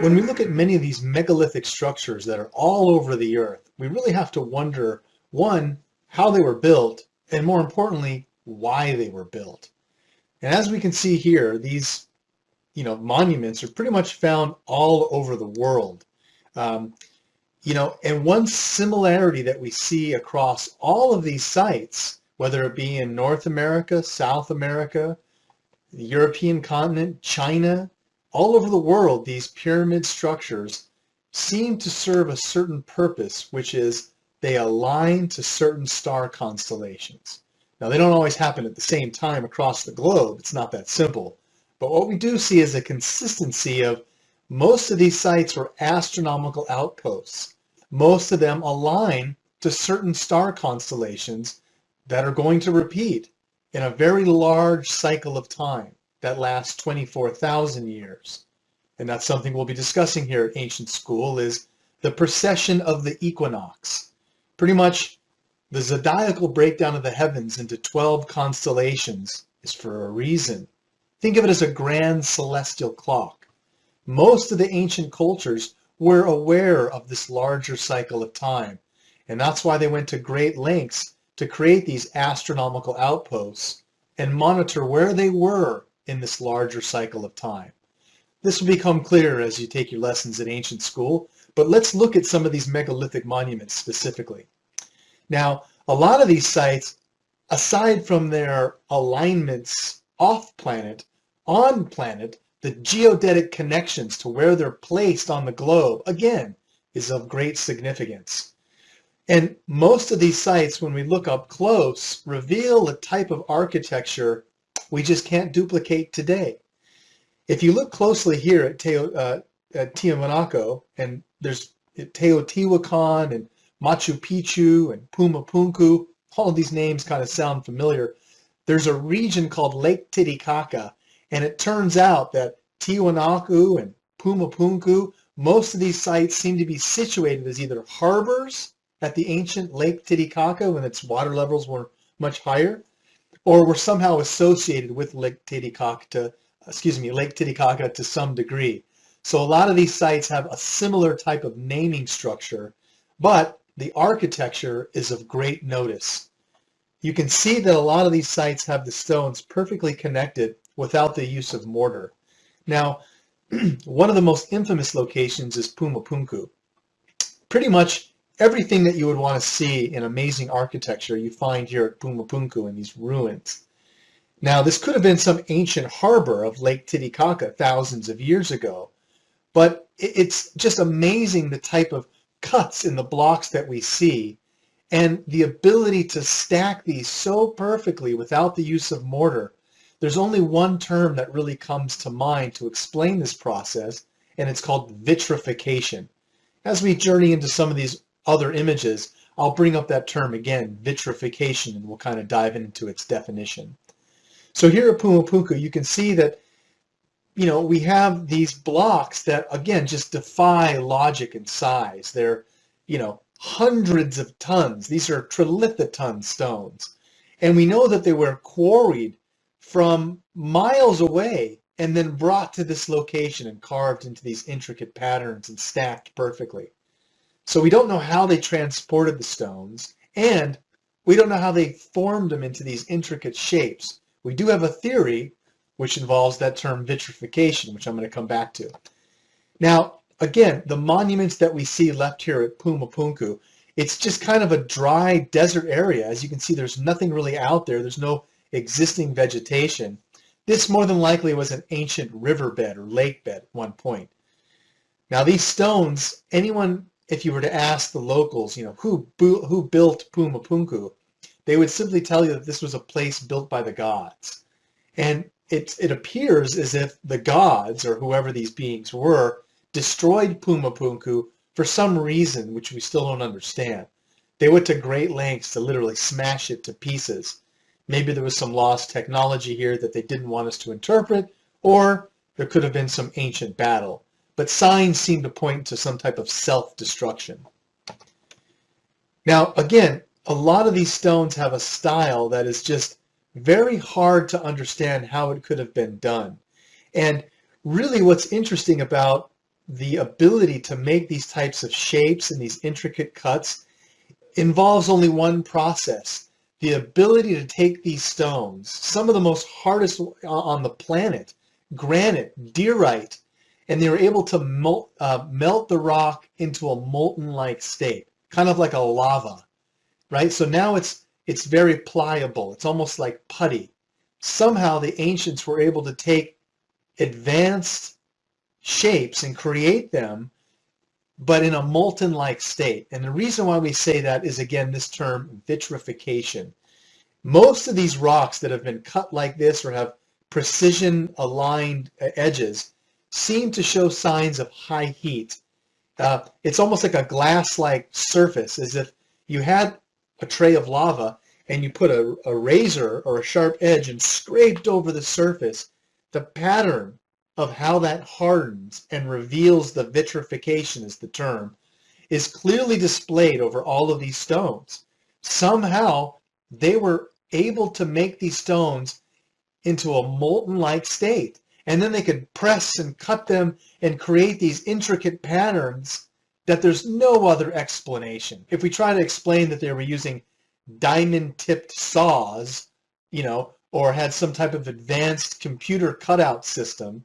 when we look at many of these megalithic structures that are all over the earth, we really have to wonder, one, how they were built, and more importantly, why they were built. And as we can see here, these monuments are pretty much found all over the world. And one similarity that we see across all of these sites, whether it be in North America, South America, the European continent, China, all over the world, these pyramid structures seem to serve a certain purpose, which is they align to certain star constellations. Now, they don't always happen at the same time across the globe. It's not that simple. But what we do see is a consistency of most of these sites were astronomical outposts. Most of them align to certain star constellations that are going to repeat in a very large cycle of time that lasts 24,000 years. And that's something we'll be discussing here at Ancient School, is the precession of the equinox. Pretty much the zodiacal breakdown of the heavens into 12 constellations is for a reason. Think of it as a grand celestial clock. Most of the ancient cultures were aware of this larger cycle of time, and that's why they went to great lengths to create these astronomical outposts and monitor where they were in this larger cycle of time. This will become clearer as you take your lessons at Ancient School, but let's look at some of these megalithic monuments specifically. Now, a lot of these sites, aside from their alignments off planet, on planet, the geodetic connections to where they're placed on the globe, again, is of great significance. And most of these sites, when we look up close, reveal a type of architecture we just can't duplicate today. If you look closely here at Tiwanaku, and there's Teotihuacan and Machu Picchu and Pumapunku, all of these names kind of sound familiar. There's a region called Lake Titicaca, and it turns out that Tiwanaku and Pumapunku, most of these sites seem to be situated as either harbors at the ancient Lake Titicaca when its water levels were much higher, or were somehow associated with Lake Titicaca to some degree. So a lot of these sites have a similar type of naming structure, but the architecture is of great notice. You can see that a lot of these sites have the stones perfectly connected without the use of mortar. Now, one of the most infamous locations is Pumapunku. Pretty much everything that you would want to see in amazing architecture you find here at Pumapunku in these ruins. Now, this could have been some ancient harbor of Lake Titicaca thousands of years ago, but it's just amazing the type of cuts in the blocks that we see and the ability to stack these so perfectly without the use of mortar. There's only one term that really comes to mind to explain this process, and it's called vitrification. As we journey into some of these other images, I'll bring up that term again, vitrification, and we'll kind of dive into its definition. So here at Pumapunku, you can see that, we have these blocks that, again, just defy logic and size. They're, hundreds of tons. These are trilithoton stones. And we know that they were quarried from miles away and then brought to this location and carved into these intricate patterns and stacked perfectly. So we don't know how they transported the stones, and we don't know how they formed them into these intricate shapes. We do have a theory which involves that term vitrification, which I'm going to come back to. Now, again, the monuments that we see left here at Pumapunku, it's just kind of a dry desert area. As you can see, there's nothing really out there. There's no existing vegetation. This more than likely was an ancient riverbed or lake bed at one point. Now, these stones, if you were to ask the locals, who built Pumapunku, they would simply tell you that this was a place built by the gods. And it appears as if the gods, or whoever these beings were, destroyed Pumapunku for some reason which we still don't understand. They went to great lengths to literally smash it to pieces. Maybe there was some lost technology here that they didn't want us to interpret, or there could have been some ancient battle. But signs seem to point to some type of self-destruction. Now, again, a lot of these stones have a style that is just very hard to understand how it could have been done. And really what's interesting about the ability to make these types of shapes and these intricate cuts involves only one process: the ability to take these stones, some of the most hardest on the planet, granite, diorite, and they were able to melt the rock into a molten-like state, kind of like a lava, right? So now it's very pliable. It's almost like putty. Somehow the ancients were able to take advanced shapes and create them, but in a molten-like state. And the reason why we say that is, again, this term vitrification. Most of these rocks that have been cut like this or have precision aligned edges seem to show signs of high heat. It's almost like a glass-like surface, as if you had a tray of lava and you put a razor or a sharp edge and scraped over the surface. The pattern of how that hardens and reveals the vitrification is the term, is clearly displayed over all of these stones. Somehow they were able to make these stones into a molten-like state, and then they could press and cut them and create these intricate patterns that there's no other explanation. If we try to explain that they were using diamond-tipped saws, or had some type of advanced computer cutout system,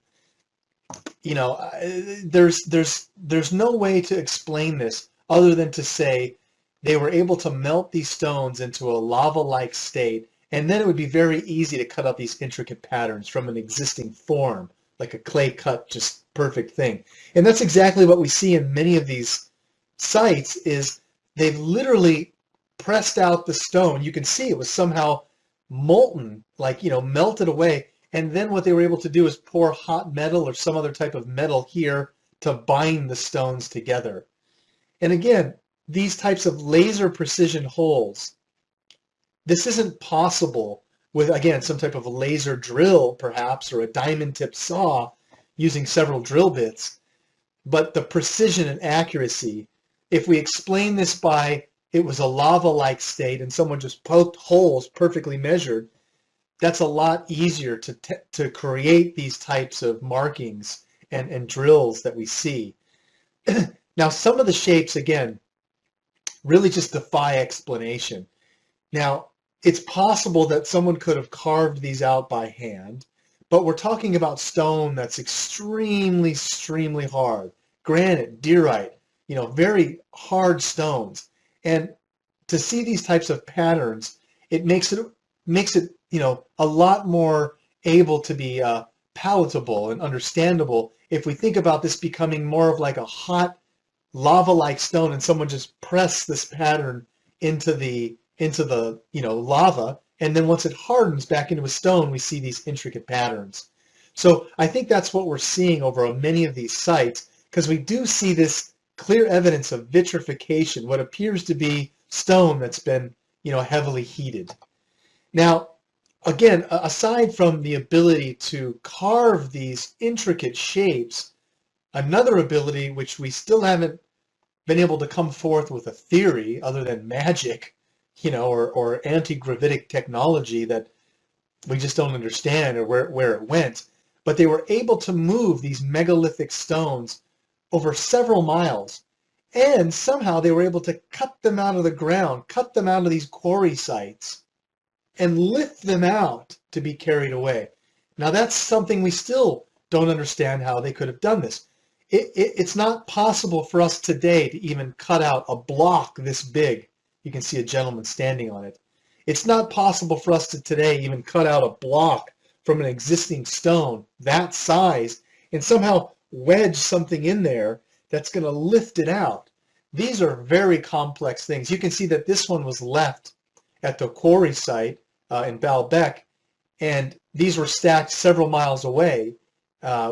there's no way to explain this other than to say they were able to melt these stones into a lava-like state, and then it would be very easy to cut out these intricate patterns from an existing form, like a clay cut, just perfect thing. And that's exactly what we see in many of these sites, is they've literally pressed out the stone. You can see it was somehow molten, like, melted away. And then what they were able to do is pour hot metal or some other type of metal here to bind the stones together. And again, these types of laser precision holes, this isn't possible with, again, some type of a laser drill perhaps, or a diamond tip saw using several drill bits. But the precision and accuracy, if we explain this by it was a lava-like state and someone just poked holes perfectly measured, that's a lot easier to create these types of markings and drills that we see. Now, some of the shapes, again, really just defy explanation. Now, it's possible that someone could have carved these out by hand, but we're talking about stone that's extremely, extremely hard. Granite, diorite, very hard stones. And to see these types of patterns, it makes it a lot more able to be palatable and understandable if we think about this becoming more of like a hot lava-like stone, and someone just pressed this pattern into the lava, and then once it hardens back into a stone, we see these intricate patterns. So I think that's what we're seeing over many of these sites, because we do see this clear evidence of vitrification, what appears to be stone that's been heavily heated. Now, again, aside from the ability to carve these intricate shapes, another ability which we still haven't been able to come forth with a theory other than magic, or anti-gravitic technology that we just don't understand or where it went, but they were able to move these megalithic stones over several miles, and somehow they were able to cut them out of the ground, cut them out of these quarry sites, and lift them out to be carried away. Now that's something we still don't understand how they could have done this. It's not possible for us today to even cut out a block this big. You can see a gentleman standing on it. It's not possible for us to today even cut out a block from an existing stone that size and somehow wedge something in there that's going to lift it out. These are very complex things. You can see that this one was left at the quarry site in Baalbek, and these were stacked several miles away,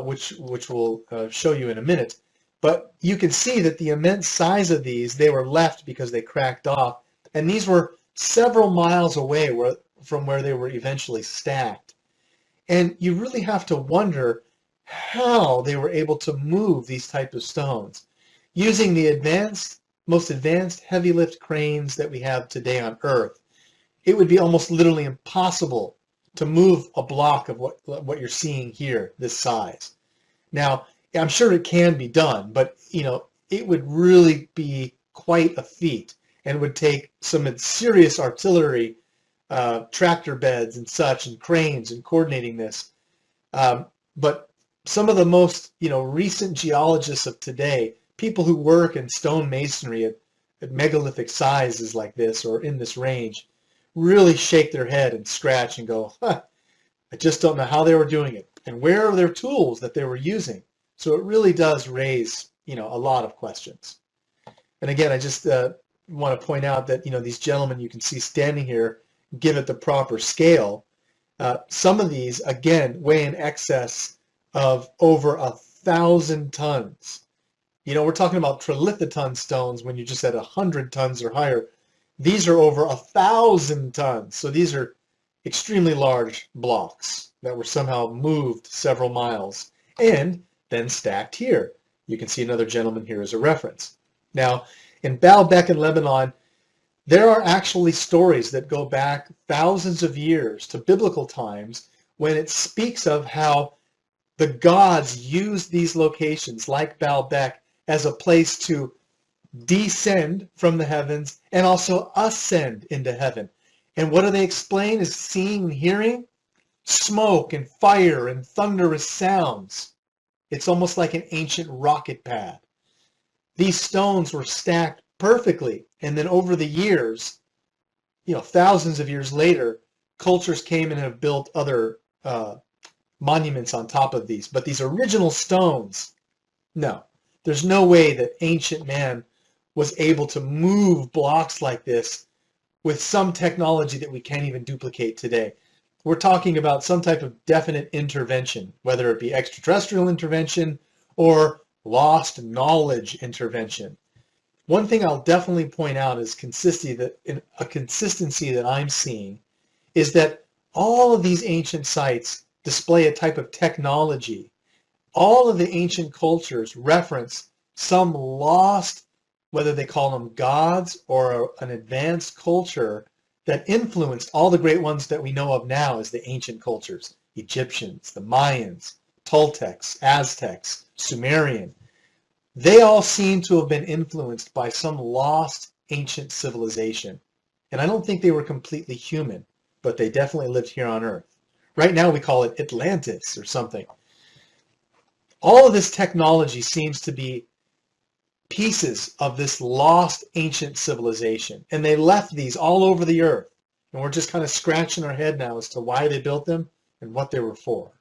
which we'll show you in a minute. But you can see that the immense size of these, they were left because they cracked off, and these were several miles away from where they were eventually stacked. And you really have to wonder how they were able to move these type of stones using the most advanced heavy lift cranes that we have today on Earth. It would be almost literally impossible to move a block of what you're seeing here, this size. Now, I'm sure it can be done, but it would really be quite a feat and would take some serious artillery, tractor beds and such, and cranes and coordinating this. But some of the most recent geologists of today, people who work in stone masonry at megalithic sizes like this or in this range, really shake their head and scratch and go, huh, I just don't know how they were doing it, and where are their tools that they were using. So it really does raise a lot of questions. And again, I just want to point out that these gentlemen you can see standing here give it the proper scale. Some of these, again, weigh in excess of over 1,000 tons. We're talking about trilithoton stones when you're just at 100 tons or higher. These are over 1,000 tons. So these are extremely large blocks that were somehow moved several miles and then stacked here. You can see another gentleman here as a reference. Now, in Baalbek in Lebanon, there are actually stories that go back thousands of years to biblical times when it speaks of how the gods used these locations like Baalbek as a place to descend from the heavens and also ascend into heaven. And what do they explain as seeing and hearing? Smoke and fire and thunderous sounds. It's almost like an ancient rocket pad. These stones were stacked perfectly, and then over the years, thousands of years later, cultures came and have built other monuments on top of these. But these original stones, no. There's no way that ancient man was able to move blocks like this with some technology that we can't even duplicate today. We're talking about some type of definite intervention, whether it be extraterrestrial intervention or lost knowledge intervention. One thing I'll definitely point out is consistency that I'm seeing is that all of these ancient sites display a type of technology. All of the ancient cultures reference some lost, whether they call them gods or an advanced culture that influenced all the great ones that we know of now as the ancient cultures. Egyptians, the Mayans, Toltecs, Aztecs, Sumerian. They all seem to have been influenced by some lost ancient civilization. And I don't think they were completely human, but they definitely lived here on Earth. Right now we call it Atlantis or something. All of this technology seems to be pieces of this lost ancient civilization, and they left these all over the earth, and we're just kind of scratching our head now as to why they built them and what they were for.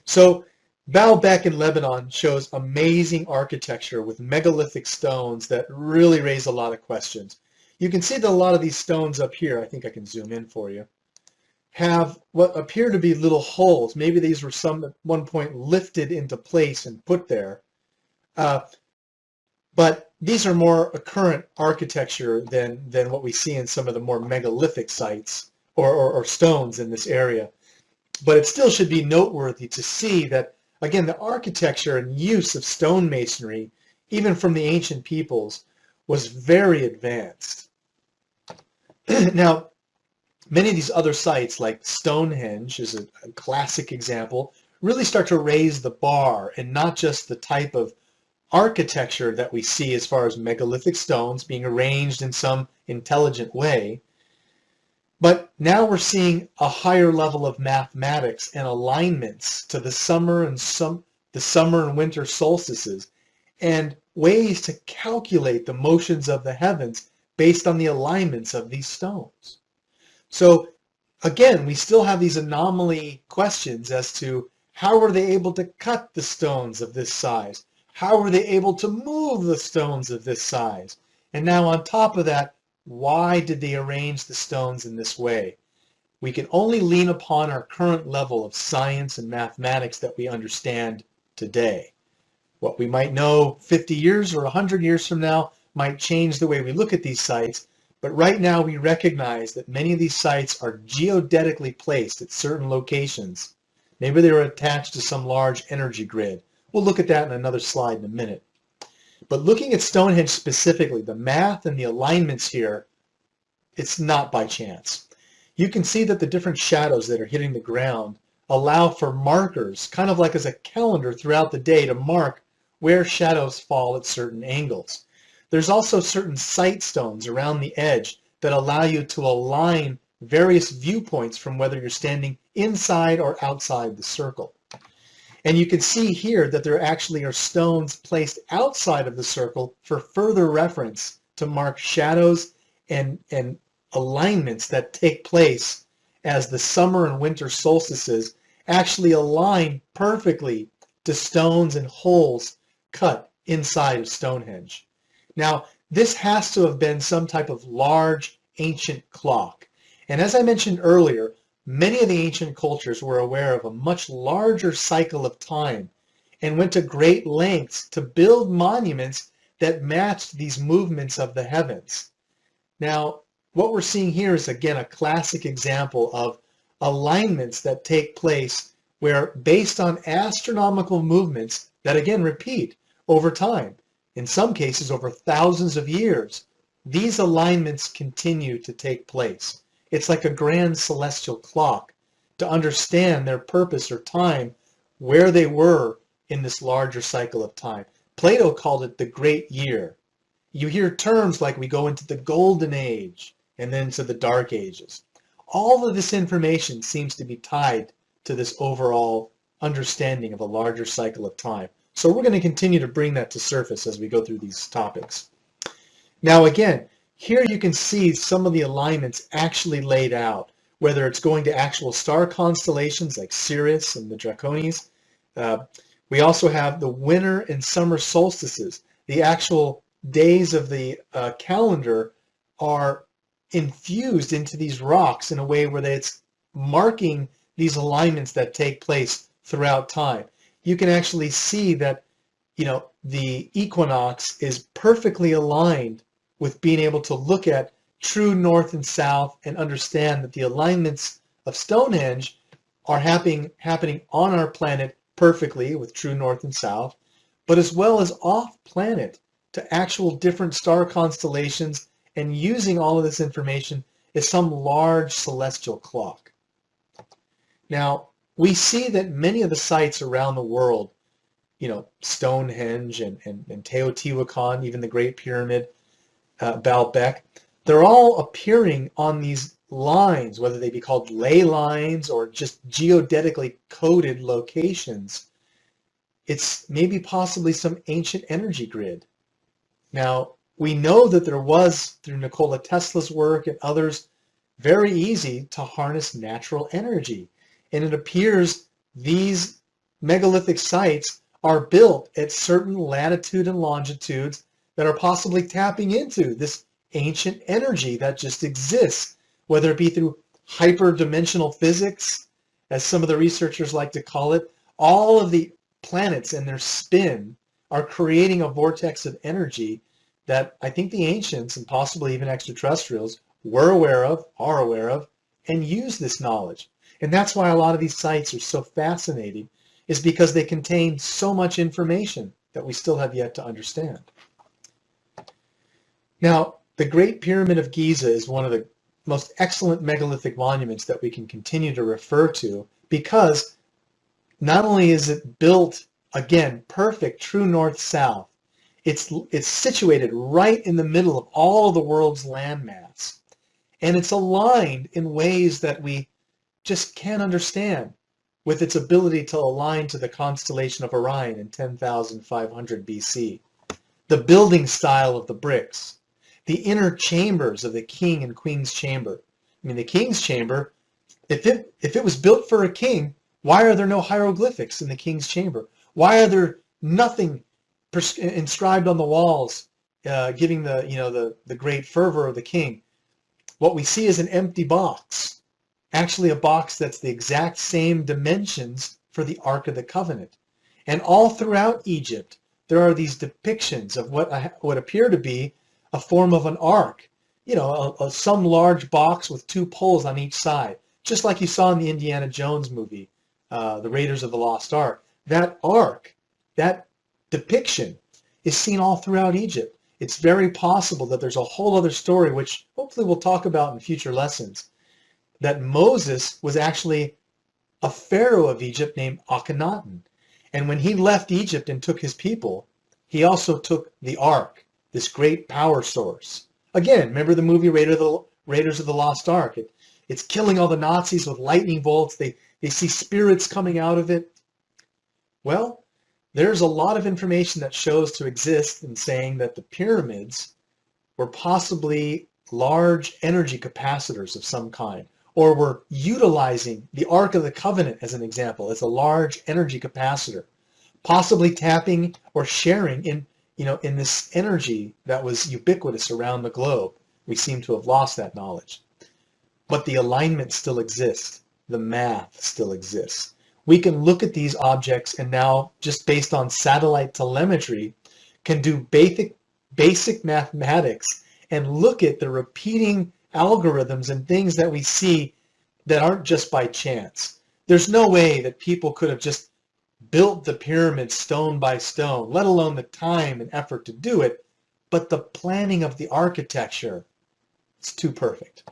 So Baalbek in Lebanon shows amazing architecture with megalithic stones that really raise a lot of questions. You can see that a lot of these stones up here, I think I can zoom in for you, have what appear to be little holes. Maybe these were some at one point lifted into place and put there. But these are more a current architecture than what we see in some of the more megalithic sites or stones in this area. But it still should be noteworthy to see that, again, the architecture and use of stone masonry, even from the ancient peoples, was very advanced. Now, many of these other sites, like Stonehenge is a classic example, really start to raise the bar, and not just the type of architecture that we see as far as megalithic stones being arranged in some intelligent way, but now we're seeing a higher level of mathematics and alignments to the summer and winter solstices, and ways to calculate the motions of the heavens based on the alignments of these stones. So again, we still have these anomaly questions as to how were they able to cut the stones of this size? How were they able to move the stones of this size? And now on top of that, why did they arrange the stones in this way? We can only lean upon our current level of science and mathematics that we understand today. What we might know 50 years or 100 years from now might change the way we look at these sites, but right now we recognize that many of these sites are geodetically placed at certain locations. Maybe they were attached to some large energy grid. We'll look at that in another slide in a minute. But looking at Stonehenge specifically, the math and the alignments here, it's not by chance. You can see that the different shadows that are hitting the ground allow for markers, kind of like as a calendar throughout the day to mark where shadows fall at certain angles. There's also certain sight stones around the edge that allow you to align various viewpoints from whether you're standing inside or outside the circle. And you can see here that there actually are stones placed outside of the circle for further reference to mark shadows and alignments that take place as the summer and winter solstices actually align perfectly to stones and holes cut inside of Stonehenge. Now, this has to have been some type of large ancient clock. And as I mentioned earlier, many of the ancient cultures were aware of a much larger cycle of time and went to great lengths to build monuments that matched these movements of the heavens. Now, what we're seeing here is, again, a classic example of alignments that take place where, based on astronomical movements that, again, repeat over time, in some cases over thousands of years, these alignments continue to take place. It's like a grand celestial clock to understand their purpose or time, where they were in this larger cycle of time. Plato called it the great year. You hear terms like we go into the golden age and then to the dark ages. All of this information seems to be tied to this overall understanding of a larger cycle of time. So we're going to continue to bring that to surface as we go through these topics. Now again, here you can see some of the alignments actually laid out, whether it's going to actual star constellations like Sirius and the Dracones. We also have the winter and summer solstices. The actual days of the calendar are infused into these rocks in a way where it's marking these alignments that take place throughout time. You can actually see that, the equinox is perfectly aligned with being able to look at true north and south and understand that the alignments of Stonehenge are happening on our planet perfectly with true north and south, but as well as off planet to actual different star constellations, and using all of this information as some large celestial clock. Now, we see that many of the sites around the world, Stonehenge and Teotihuacan, even the Great Pyramid, Baalbek, they're all appearing on these lines, whether they be called ley lines or just geodetically coded locations. It's maybe possibly some ancient energy grid. Now, we know that there was, through Nikola Tesla's work and others, very easy to harness natural energy. And it appears these megalithic sites are built at certain latitude and longitudes that are possibly tapping into this ancient energy that just exists, whether it be through hyperdimensional physics, as some of the researchers like to call it. All of the planets and their spin are creating a vortex of energy that I think the ancients and possibly even extraterrestrials were aware of, are aware of, and use this knowledge. And that's why a lot of these sites are so fascinating, is because they contain so much information that we still have yet to understand. Now, the Great Pyramid of Giza is one of the most excellent megalithic monuments that we can continue to refer to, because not only is it built, again, perfect, true north-south, it's situated right in the middle of all of the world's landmass. And it's aligned in ways that we just can't understand, with its ability to align to the constellation of Orion in 10,500 BC. The building style of the bricks, the inner chambers of the king and queen's chamber. I mean, the king's chamber, if it was built for a king, why are there no hieroglyphics in the king's chamber? Why are there nothing inscribed on the walls, giving the great fervor of the king? What we see is an empty box, actually a box that's the exact same dimensions for the Ark of the Covenant. And all throughout Egypt, there are these depictions of what appear to be a form of an ark, some large box with two poles on each side, just like you saw in the Indiana Jones movie, The Raiders of the Lost Ark. That ark, that depiction is seen all throughout Egypt. It's very possible that there's a whole other story, which hopefully we'll talk about in future lessons, that Moses was actually a pharaoh of Egypt named Akhenaten. And when he left Egypt and took his people, he also took the Ark, this great power source. Again, remember the movie Raiders of the Lost Ark? It's killing all the Nazis with lightning bolts. They see spirits coming out of it. Well, there's a lot of information that shows to exist in saying that the pyramids were possibly large energy capacitors of some kind, or were utilizing the Ark of the Covenant, as an example, as a large energy capacitor, possibly tapping or sharing in this energy that was ubiquitous around the globe. We seem to have lost that knowledge. But the alignment still exists. The math still exists. We can look at these objects and now, just based on satellite telemetry, can do basic mathematics and look at the repeating algorithms and things that we see that aren't just by chance. There's no way that people could have just built the pyramid stone by stone, let alone the time and effort to do it, but the planning of the architecture, it's too perfect.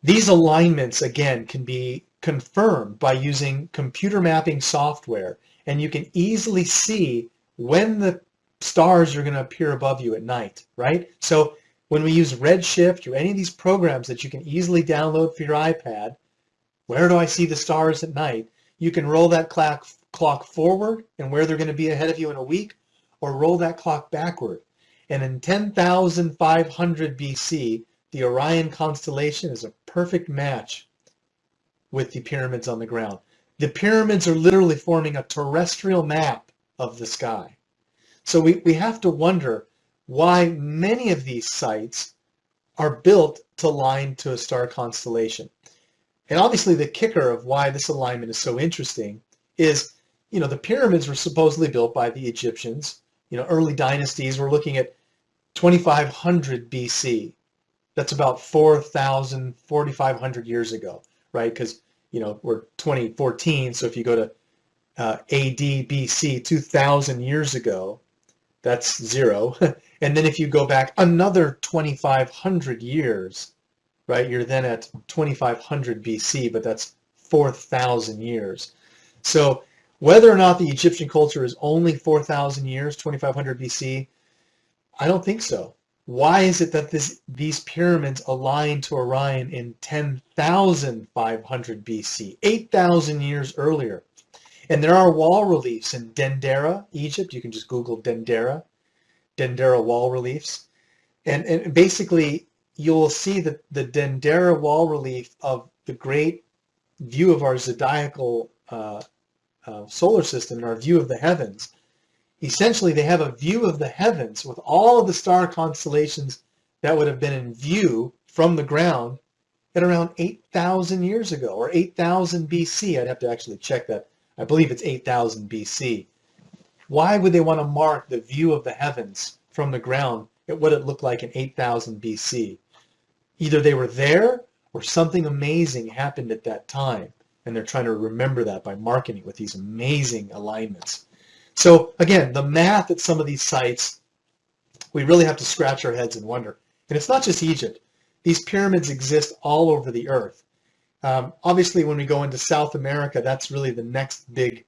These alignments, again, can be confirmed by using computer mapping software, and you can easily see when the stars are going to appear above you at night, right? So when we use Redshift or any of these programs that you can easily download for your iPad, where do I see the stars at night? You can roll that clock forward and where they're going to be ahead of you in a week, or roll that clock backward. And in 10,500 BC, the Orion constellation is a perfect match with the pyramids on the ground. The pyramids are literally forming a terrestrial map of the sky. So we have to wonder why many of these sites are built to line to a star constellation. And obviously the kicker of why this alignment is so interesting is, the pyramids were supposedly built by the Egyptians. Early dynasties, we're looking at 2500 BC. That's about 4,500 years ago, right? Because, we're 2014, so if you go to AD, BC, 2,000 years ago, that's 0. And then if you go back another 2,500 years, right, you're then at 2,500 BC, but that's 4,000 years. So whether or not the Egyptian culture is only 4,000 years, 2,500 BC, I don't think so. Why is it that these pyramids align to Orion in 10,500 BC, 8,000 years earlier? And there are wall reliefs in Dendera, Egypt. You can just Google Dendera wall reliefs. And basically, you'll see that the Dendera wall relief of the great view of our zodiacal solar system and our view of the heavens. Essentially, they have a view of the heavens with all of the star constellations that would have been in view from the ground at around 8,000 years ago, or 8,000 BC. I'd have to actually check that. I believe it's 8,000 BC. Why would they want to mark the view of the heavens from the ground at what it looked like in 8,000 BC? Either they were there or something amazing happened at that time, and they're trying to remember that by marking it with these amazing alignments. So again, the math at some of these sites, we really have to scratch our heads and wonder. And it's not just Egypt. These pyramids exist all over the earth. Obviously, when we go into South America, that's really the next big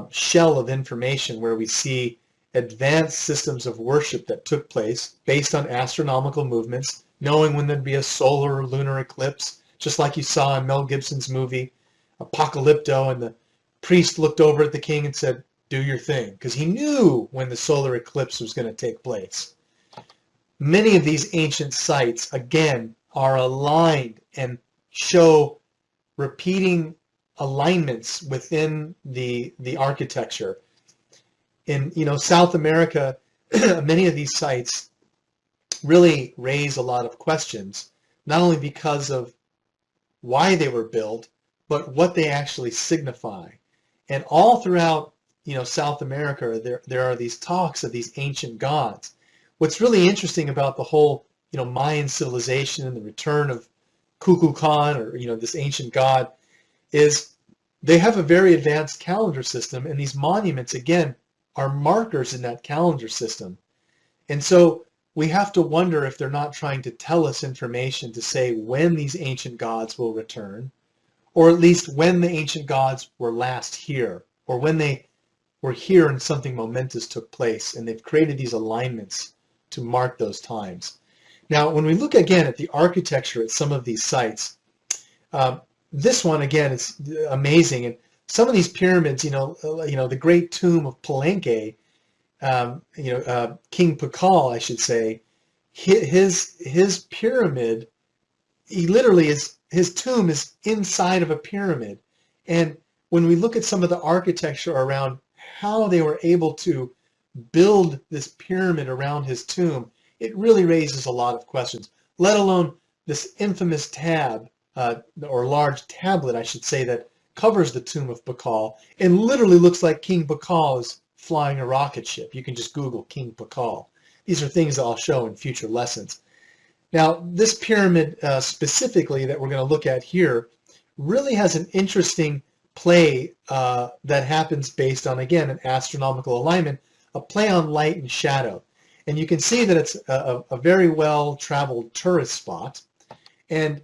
shell of information where we see advanced systems of worship that took place based on astronomical movements, knowing when there'd be a solar or lunar eclipse, just like you saw in Mel Gibson's movie Apocalypto, and the priest looked over at the king and said, "Do your thing," because he knew when the solar eclipse was going to take place. Many of these ancient sites, again, are aligned and show repeating alignments within the architecture. In South America, many of these sites really raise a lot of questions, not only because of why they were built, but what they actually signify. And all throughout South America, there are these talks of these ancient gods. What's really interesting about the whole Mayan civilization and the return of Kukulkan, or this ancient god, is they have a very advanced calendar system, and these monuments again are markers in that calendar system. And so we have to wonder if they're not trying to tell us information to say when these ancient gods will return, or at least when the ancient gods were last here, or when they were here and something momentous took place, and they've created these alignments to mark those times. Now, when we look again at the architecture at some of these sites, this one again is amazing, and some of these pyramids, the great tomb of Palenque, King Pakal, I should say, his pyramid, he literally is, his tomb is inside of a pyramid. And when we look at some of the architecture around how they were able to build this pyramid around his tomb, it really raises a lot of questions, let alone this infamous tab, or large tablet, I should say, that covers the tomb of Pakal and literally looks like King Pakal is flying a rocket ship. You can just Google King Pakal. These are things that I'll show in future lessons. Now, this pyramid specifically that we're going to look at here really has an interesting play that happens based on, again, an astronomical alignment, a play on light and shadow. And you can see that it's a very well-traveled tourist spot. And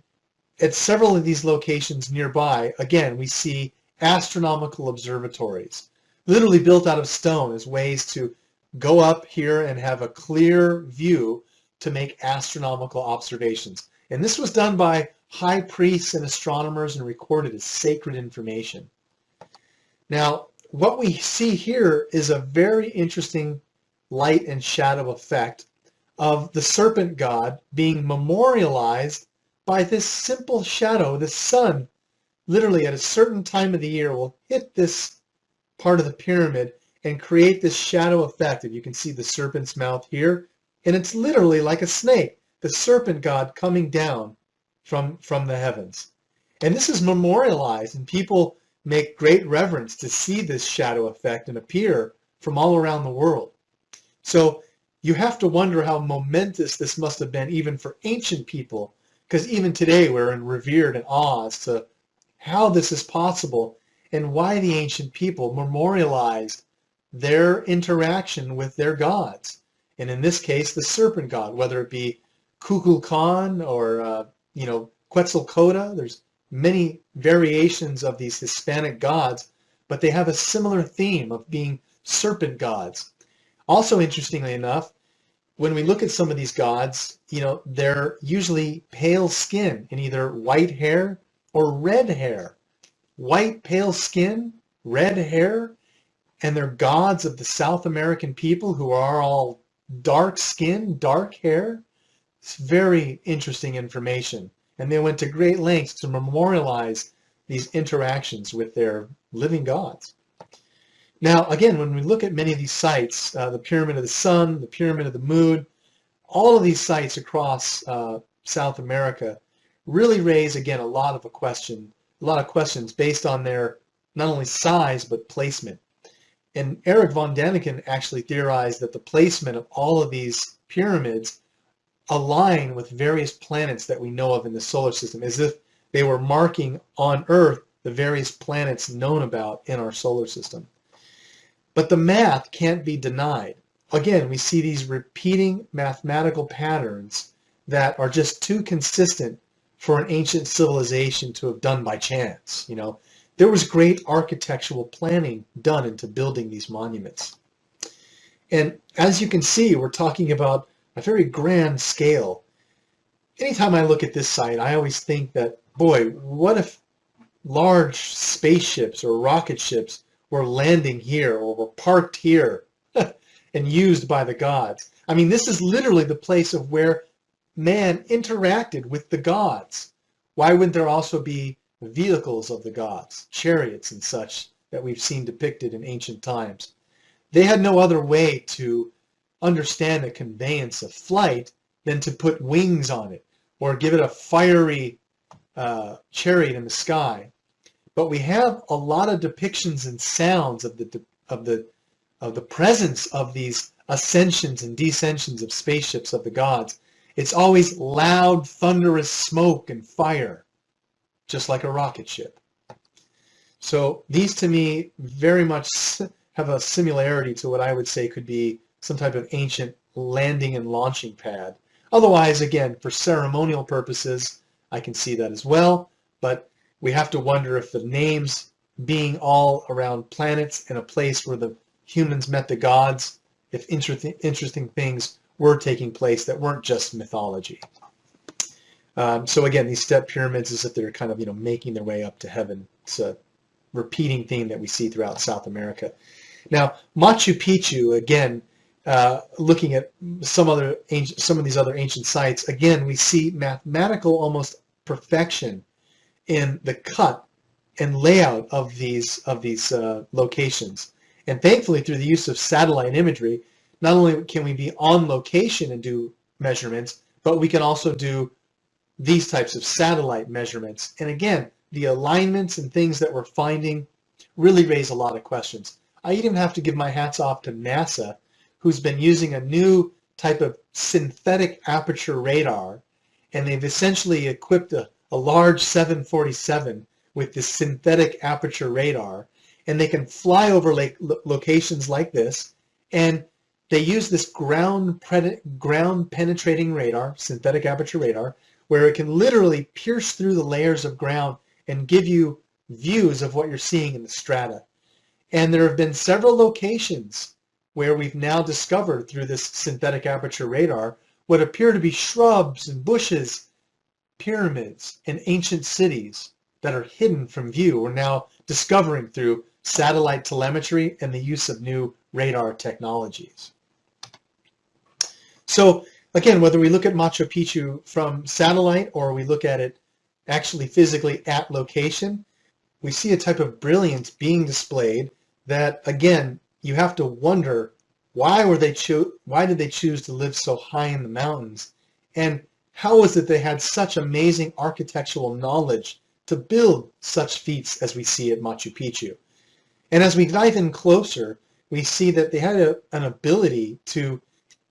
at several of these locations nearby, again, we see astronomical observatories, literally built out of stone as ways to go up here and have a clear view to make astronomical observations. And this was done by high priests and astronomers and recorded as sacred information. Now, what we see here is a very interesting light and shadow effect of the serpent god being memorialized by this simple shadow. The sun, literally at a certain time of the year, will hit this part of the pyramid and create this shadow effect. And you can see the serpent's mouth here, and it's literally like a snake, the serpent god coming down from the heavens. And this is memorialized, and people make great reverence to see this shadow effect and appear from all around the world. So you have to wonder how momentous this must have been even for ancient people, because even today we're revered in awe as to how this is possible and why the ancient people memorialized their interaction with their gods. And in this case, the serpent god, whether it be Kukulkan or Quetzalcoatl. There's many variations of these Hispanic gods, but they have a similar theme of being serpent gods. Also, interestingly enough, when we look at some of these gods, they're usually pale skin and either white hair or red hair. White, pale skin, red hair, and they're gods of the South American people who are all dark skin, dark hair. It's very interesting information. And they went to great lengths to memorialize these interactions with their living gods. Now, again, when we look at many of these sites, the Pyramid of the Sun, the Pyramid of the Moon, all of these sites across South America really raise, again, a lot of questions based on their not only size but placement. And Eric von Daniken actually theorized that the placement of all of these pyramids align with various planets that we know of in the solar system, as if they were marking on Earth the various planets known about in our solar system. But the math can't be denied. Again, we see these repeating mathematical patterns that are just too consistent for an ancient civilization to have done by chance. There was great architectural planning done into building these monuments. And as you can see, we're talking about a very grand scale. Anytime I look at this site, I always think that, boy, what if large spaceships or rocket ships were landing here or were parked here and used by the gods? I mean, this is literally the place of where man interacted with the gods. Why wouldn't there also be vehicles of the gods, chariots and such that we've seen depicted in ancient times? They had no other way to understand the conveyance of flight than to put wings on it or give it a fiery chariot in the sky. But we have a lot of depictions and sounds of the presence of these ascensions and descensions of spaceships of the gods. It's always loud, thunderous smoke and fire, just like a rocket ship. So these, to me, very much have a similarity to what I would say could be some type of ancient landing and launching pad. Otherwise, again, for ceremonial purposes, I can see that as well. But We have to wonder if the names being all around planets and a place where the humans met the gods, if interesting things were taking place that weren't just mythology. So again, these step pyramids is that they're kind of, making their way up to heaven. It's a repeating theme that we see throughout South America. Now, Machu Picchu, again, looking at some of these other ancient sites, again, we see mathematical almost perfection in the cut and layout of these locations. And thankfully, through the use of satellite imagery, not only can we be on location and do measurements, but we can also do these types of satellite measurements. And again, the alignments and things that we're finding really raise a lot of questions. I even have to give my hats off to NASA, who's been using a new type of synthetic aperture radar, and they've essentially equipped a large 747 with this synthetic aperture radar, and they can fly over locations like this, and they use this ground penetrating radar, synthetic aperture radar, where it can literally pierce through the layers of ground and give you views of what you're seeing in the strata. And there have been several locations where we've now discovered through this synthetic aperture radar what appear to be shrubs and bushes, pyramids, and ancient cities that are hidden from view. We're now discovering through satellite telemetry and the use of new radar technologies. So again, whether we look at Machu Picchu from satellite or we look at it actually physically at location, we see a type of brilliance being displayed that, again, you have to wonder why did they choose to live so high in the mountains, and how is it they had such amazing architectural knowledge to build such feats as we see at Machu Picchu. And as we dive in closer, we see that they had an ability to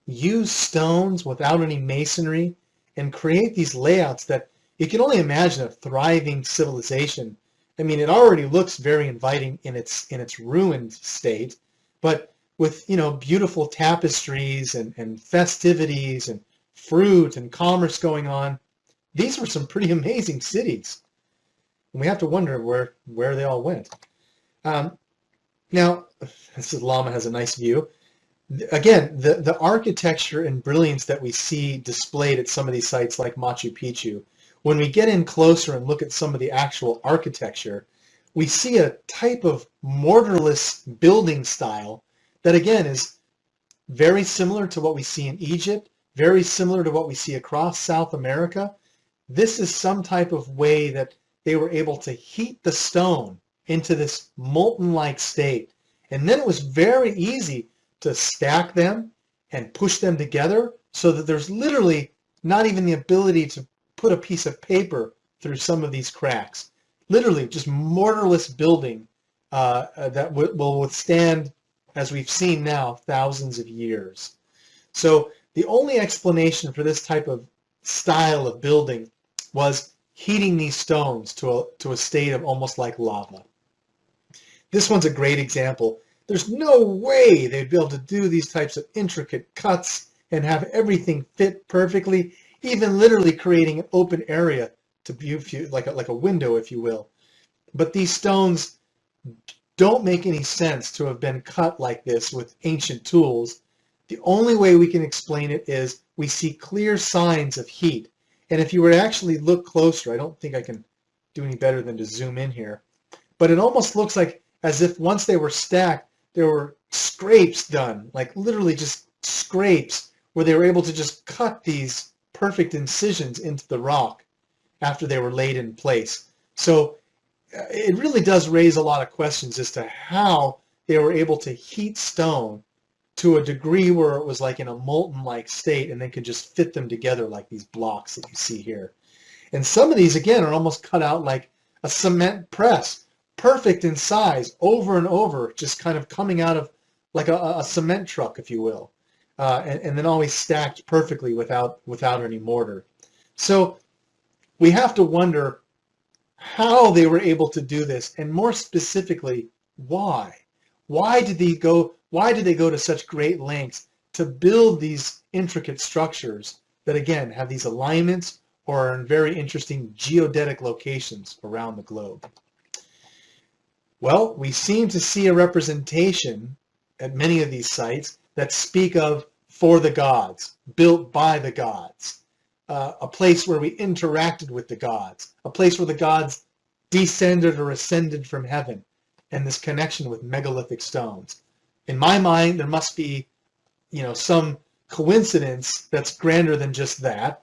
use stones without any masonry and create these layouts that you can only imagine a thriving civilization. I mean, it already looks very inviting in its ruined state, but with, beautiful tapestries and festivities and fruit and commerce going on, these were some pretty amazing cities. And we have to wonder where they all went. Now, this llama has a nice view. Again, the architecture and brilliance that we see displayed at some of these sites like Machu Picchu, when we get in closer and look at some of the actual architecture, we see a type of mortarless building style that, again, is very similar to what we see in Egypt, very similar to what we see across South America. This is some type of way that they were able to heat the stone into this molten-like state. And then it was very easy to stack them and push them together so that there's literally not even the ability to put a piece of paper through some of these cracks. Literally just mortarless building that will withstand, as we've seen now, thousands of years. So the only explanation for this type of style of building was heating these stones to a state of almost like lava. This one's a great example. There's no way they'd be able to do these types of intricate cuts and have everything fit perfectly, even literally creating an open area to view, like a window, if you will. But these stones don't make any sense to have been cut like this with ancient tools. The only way we can explain it is we see clear signs of heat. And if you were to actually look closer, I don't think I can do any better than to zoom in here, but it almost looks like as if once they were stacked, there were scrapes done, like literally just scrapes, where they were able to just cut these perfect incisions into the rock after they were laid in place. So it really does raise a lot of questions as to how they were able to heat stone to a degree where it was like in a molten-like state and they could just fit them together like these blocks that you see here. And some of these, again, are almost cut out like a cement press, perfect in size, over and over, just kind of coming out of like a cement truck, if you will, and then always stacked perfectly without any mortar. So we have to wonder how they were able to do this, and more specifically, why? Why did they go to such great lengths to build these intricate structures that, again, have these alignments or in very interesting geodetic locations around the globe. Well, we seem to see a representation at many of these sites that speak of for the gods, built by the gods, a place where we interacted with the gods, a place where the gods descended or ascended from heaven, and this connection with megalithic stones. In my mind, there must be, some coincidence that's grander than just that.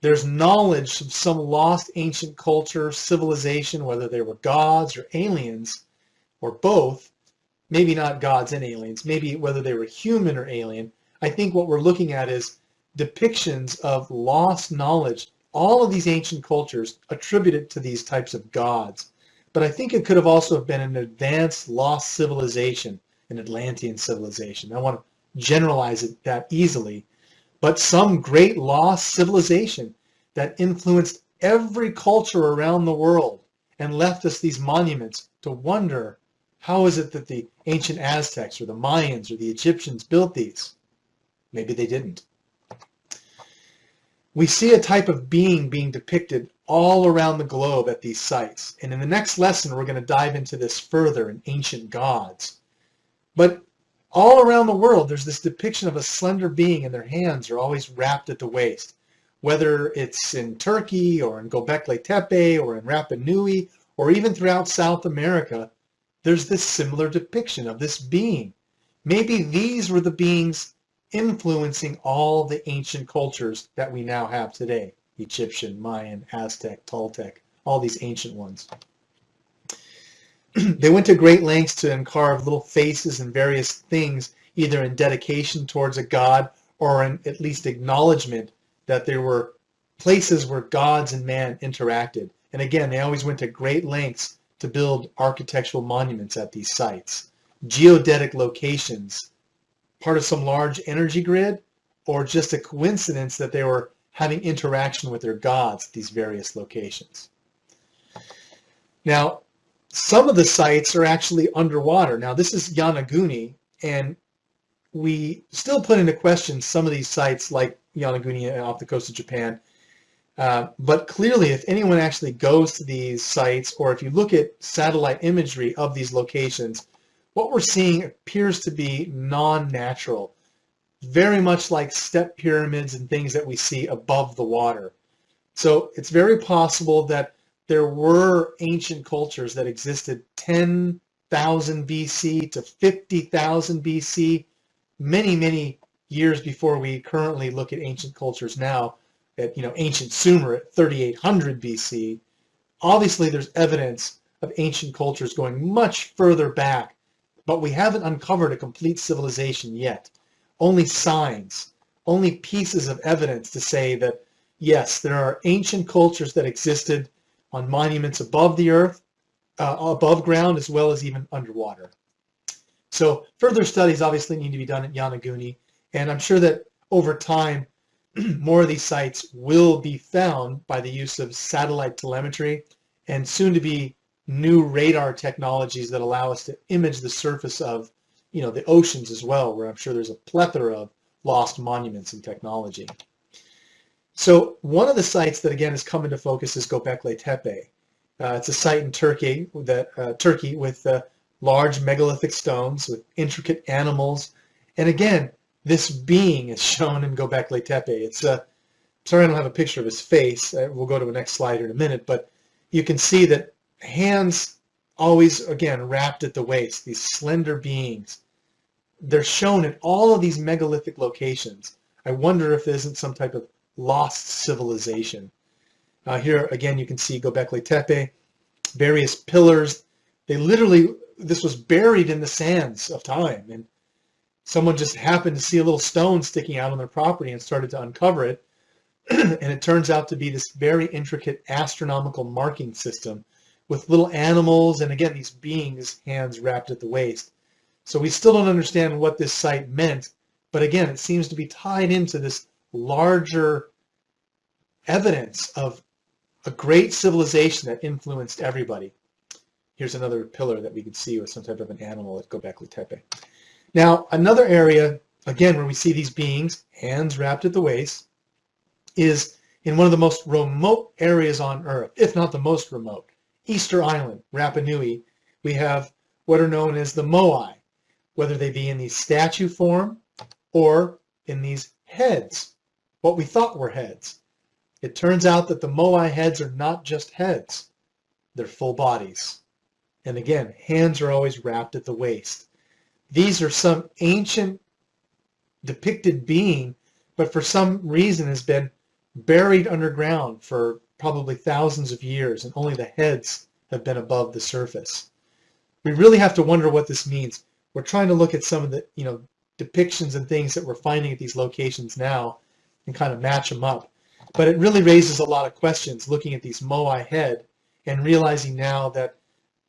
There's knowledge of some lost ancient culture, civilization, whether they were gods or aliens, or both, maybe not gods and aliens, maybe whether they were human or alien. I think what we're looking at is depictions of lost knowledge. All of these ancient cultures attributed to these types of gods. But I think it could have also been an advanced lost civilization, an Atlantean civilization. I want to generalize it that easily. But some great lost civilization that influenced every culture around the world and left us these monuments to wonder, how is it that the ancient Aztecs or the Mayans or the Egyptians built these? Maybe they didn't. We see a type of being depicted all around the globe at these sites. And in the next lesson, we're going to dive into this further in ancient gods. But all around the world, there's this depiction of a slender being, and their hands are always wrapped at the waist. Whether it's in Turkey or in Göbekli Tepe or in Rapa Nui or even throughout South America, there's this similar depiction of this being. Maybe these were the beings influencing all the ancient cultures that we now have today. Egyptian, Mayan, Aztec, Toltec, all these ancient ones. They went to great lengths to encarve little faces and various things, either in dedication towards a god or in at least acknowledgement that there were places where gods and man interacted. And again, they always went to great lengths to build architectural monuments at these sites. Geodetic locations, part of some large energy grid, or just a coincidence that they were having interaction with their gods at these various locations. Now, some of the sites are actually underwater. Now, this is Yonaguni, and we still put into question some of these sites like Yonaguni off the coast of Japan. But clearly, if anyone actually goes to these sites, or if you look at satellite imagery of these locations, what we're seeing appears to be non-natural, very much like step pyramids and things that we see above the water. So it's very possible that there were ancient cultures that existed 10,000 BC to 50,000 BC, many, many years before we currently look at ancient cultures now, at ancient Sumer at 3800 BC. Obviously, there's evidence of ancient cultures going much further back, but we haven't uncovered a complete civilization yet. Only signs, only pieces of evidence to say that, yes, there are ancient cultures that existed on monuments above the earth, above ground, as well as even underwater. So further studies obviously need to be done at Yonaguni, and I'm sure that over time, more of these sites will be found by the use of satellite telemetry and soon to be new radar technologies that allow us to image the surface of, the oceans as well, where I'm sure there's a plethora of lost monuments and technology. So one of the sites that again has come into focus is Göbekli Tepe. It's a site in Turkey with large megalithic stones with intricate animals, and again, this being is shown in Göbekli Tepe. It's sorry I don't have a picture of his face. We'll go to the next slide here in a minute, but you can see that hands always, again, wrapped at the waist, these slender beings. They're shown in all of these megalithic locations. I wonder if there isn't some type of lost civilization. Here, again, you can see Göbekli Tepe, various pillars. This was buried in the sands of time, and someone just happened to see a little stone sticking out on their property and started to uncover it. And it turns out to be this very intricate astronomical marking system with little animals and, again, these beings, hands wrapped at the waist. So we still don't understand what this site meant, but again, it seems to be tied into this larger evidence of a great civilization that influenced everybody. Here's another pillar that we could see with some type of an animal at Göbekli Tepe. Now, another area, again, where we see these beings, hands wrapped at the waist, is in one of the most remote areas on Earth, if not the most remote, Easter Island, Rapa Nui, we have what are known as the moai, whether they be in these statue form or in these heads, what we thought were heads. It turns out that the moai heads are not just heads, they're full bodies. And again, hands are always wrapped at the waist. These are some ancient depicted being, but for some reason has been buried underground for probably thousands of years, and only the heads have been above the surface. We really have to wonder what this means. We're trying to look at some of the depictions and things that we're finding at these locations now and kind of match them up. But it really raises a lot of questions looking at these moai head and realizing now that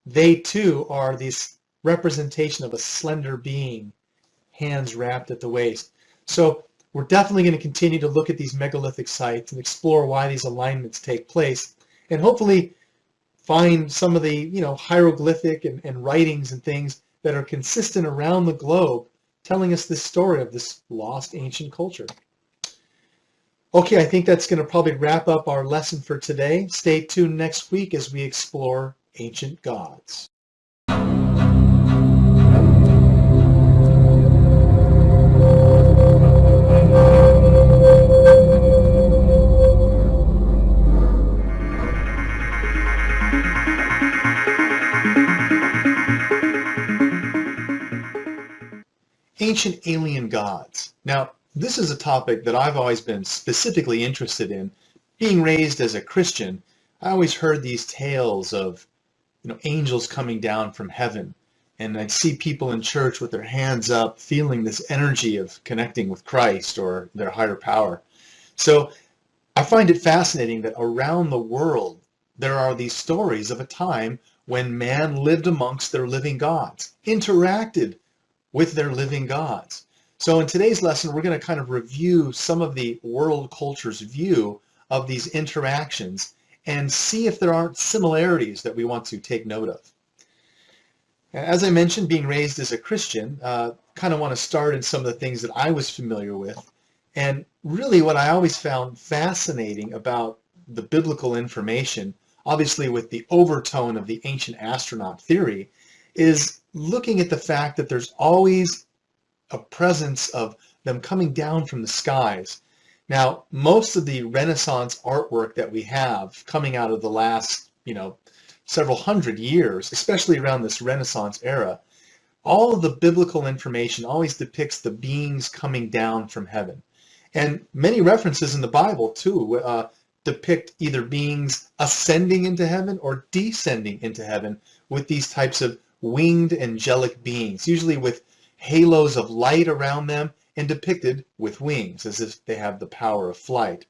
they too are this representation of a slender being, hands wrapped at the waist. So we're definitely going to continue to look at these megalithic sites and explore why these alignments take place, and hopefully find some of the hieroglyphic and writings and things that are consistent around the globe, telling us this story of this lost ancient culture. Okay, I think that's going to probably wrap up our lesson for today. Stay tuned next week as we explore ancient gods. Ancient alien gods. Now, this is a topic that I've always been specifically interested in. Being raised as a Christian, I always heard these tales of angels coming down from heaven, and I'd see people in church with their hands up, feeling this energy of connecting with Christ or their higher power. So I find it fascinating that around the world there are these stories of a time when man lived amongst their living gods, interacted with their living gods. So in today's lesson, we're going to kind of review some of the world culture's view of these interactions and see if there aren't similarities that we want to take note of. As I mentioned, being raised as a Christian, kind of want to start in some of the things that I was familiar with. And really what I always found fascinating about the biblical information, obviously with the overtone of the ancient astronaut theory, is looking at the fact that there's always a presence of them coming down from the skies. Now, most of the Renaissance artwork that we have coming out of the last, several hundred years, especially around this Renaissance era, all of the biblical information always depicts the beings coming down from heaven. And many references in the Bible, too, depict either beings ascending into heaven or descending into heaven with these types of winged angelic beings, usually with halos of light around them and depicted with wings, as if they have the power of flight.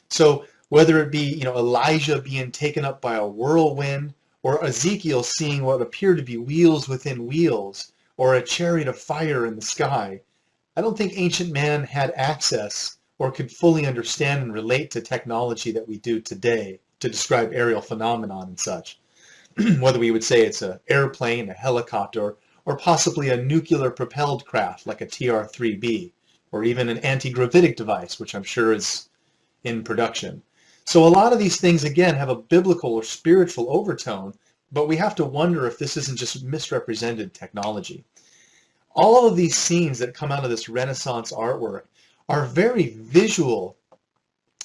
So whether it be Elijah being taken up by a whirlwind, or Ezekiel seeing what appear to be wheels within wheels, or a chariot of fire in the sky, I don't think ancient man had access or could fully understand and relate to technology that we do today to describe aerial phenomenon and such. Whether we would say it's an airplane, a helicopter, or possibly a nuclear-propelled craft like a TR-3B, or even an anti-gravitic device, which I'm sure is in production. So a lot of these things, again, have a biblical or spiritual overtone, but we have to wonder if this isn't just misrepresented technology. All of these scenes that come out of this Renaissance artwork are very visual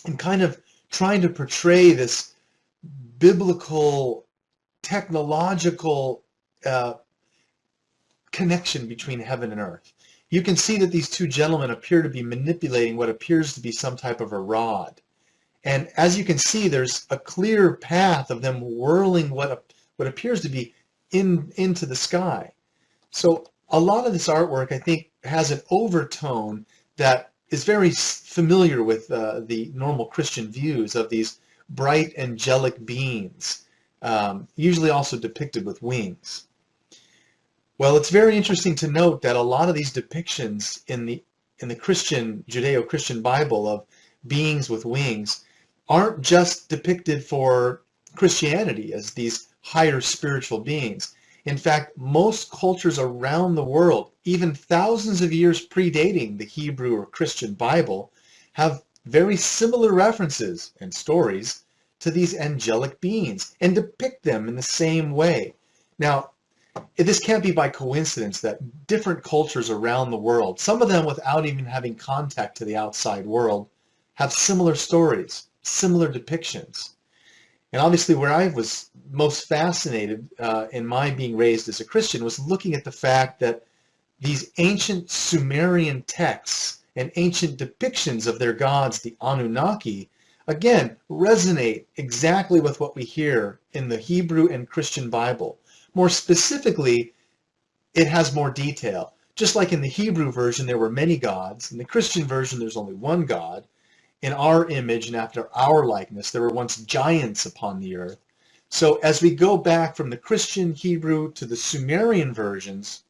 and kind of trying to portray this biblical, technological connection between heaven and earth. You can see that these two gentlemen appear to be manipulating what appears to be some type of a rod. And as you can see, there's a clear path of them whirling what appears to be into the sky. So a lot of this artwork, I think, has an overtone that is very familiar with the normal Christian views of these bright angelic beings, usually also depicted with wings. Well, it's very interesting to note that a lot of these depictions in the Christian, Judeo-Christian Bible of beings with wings aren't just depicted for Christianity as these higher spiritual beings. In fact, most cultures around the world, even thousands of years predating the Hebrew or Christian Bible, have very similar references and stories to these angelic beings and depict them in the same way. Now, this can't be by coincidence that different cultures around the world, some of them without even having contact to the outside world, have similar stories, similar depictions. And obviously where I was most fascinated in my being raised as a Christian was looking at the fact that these ancient Sumerian texts and ancient depictions of their gods, the Anunnaki, again, resonate exactly with what we hear in the Hebrew and Christian Bible. More specifically, it has more detail. Just like in the Hebrew version, there were many gods. In the Christian version, there's only one God. In our image and after our likeness, there were once giants upon the earth. So as we go back from the Christian Hebrew to the Sumerian versions,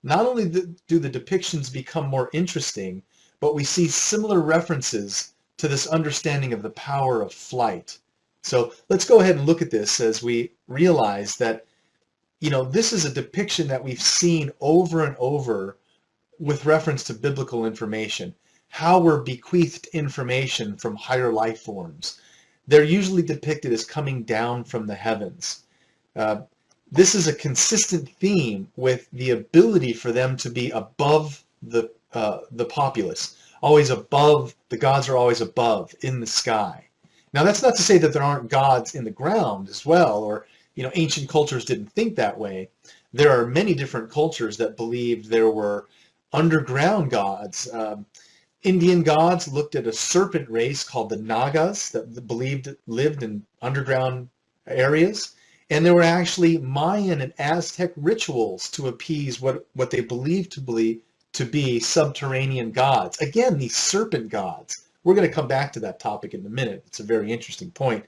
not only do the depictions become more interesting, but we see similar references to this understanding of the power of flight. So let's go ahead and look at this as we realize that, this is a depiction that we've seen over and over with reference to biblical information. How we're bequeathed information from higher life forms. They're usually depicted as coming down from the heavens. This is a consistent theme with the ability for them to be above the populace, always above, the gods are always above in the sky. Now that's not to say that there aren't gods in the ground as well, or ancient cultures didn't think that way. There are many different cultures that believed there were underground gods. Indian gods looked at a serpent race called the Nagas that believed lived in underground areas. And there were actually Mayan and Aztec rituals to appease what they believed to be subterranean gods. Again, these serpent gods. We're going to come back to that topic in a minute. It's a very interesting point.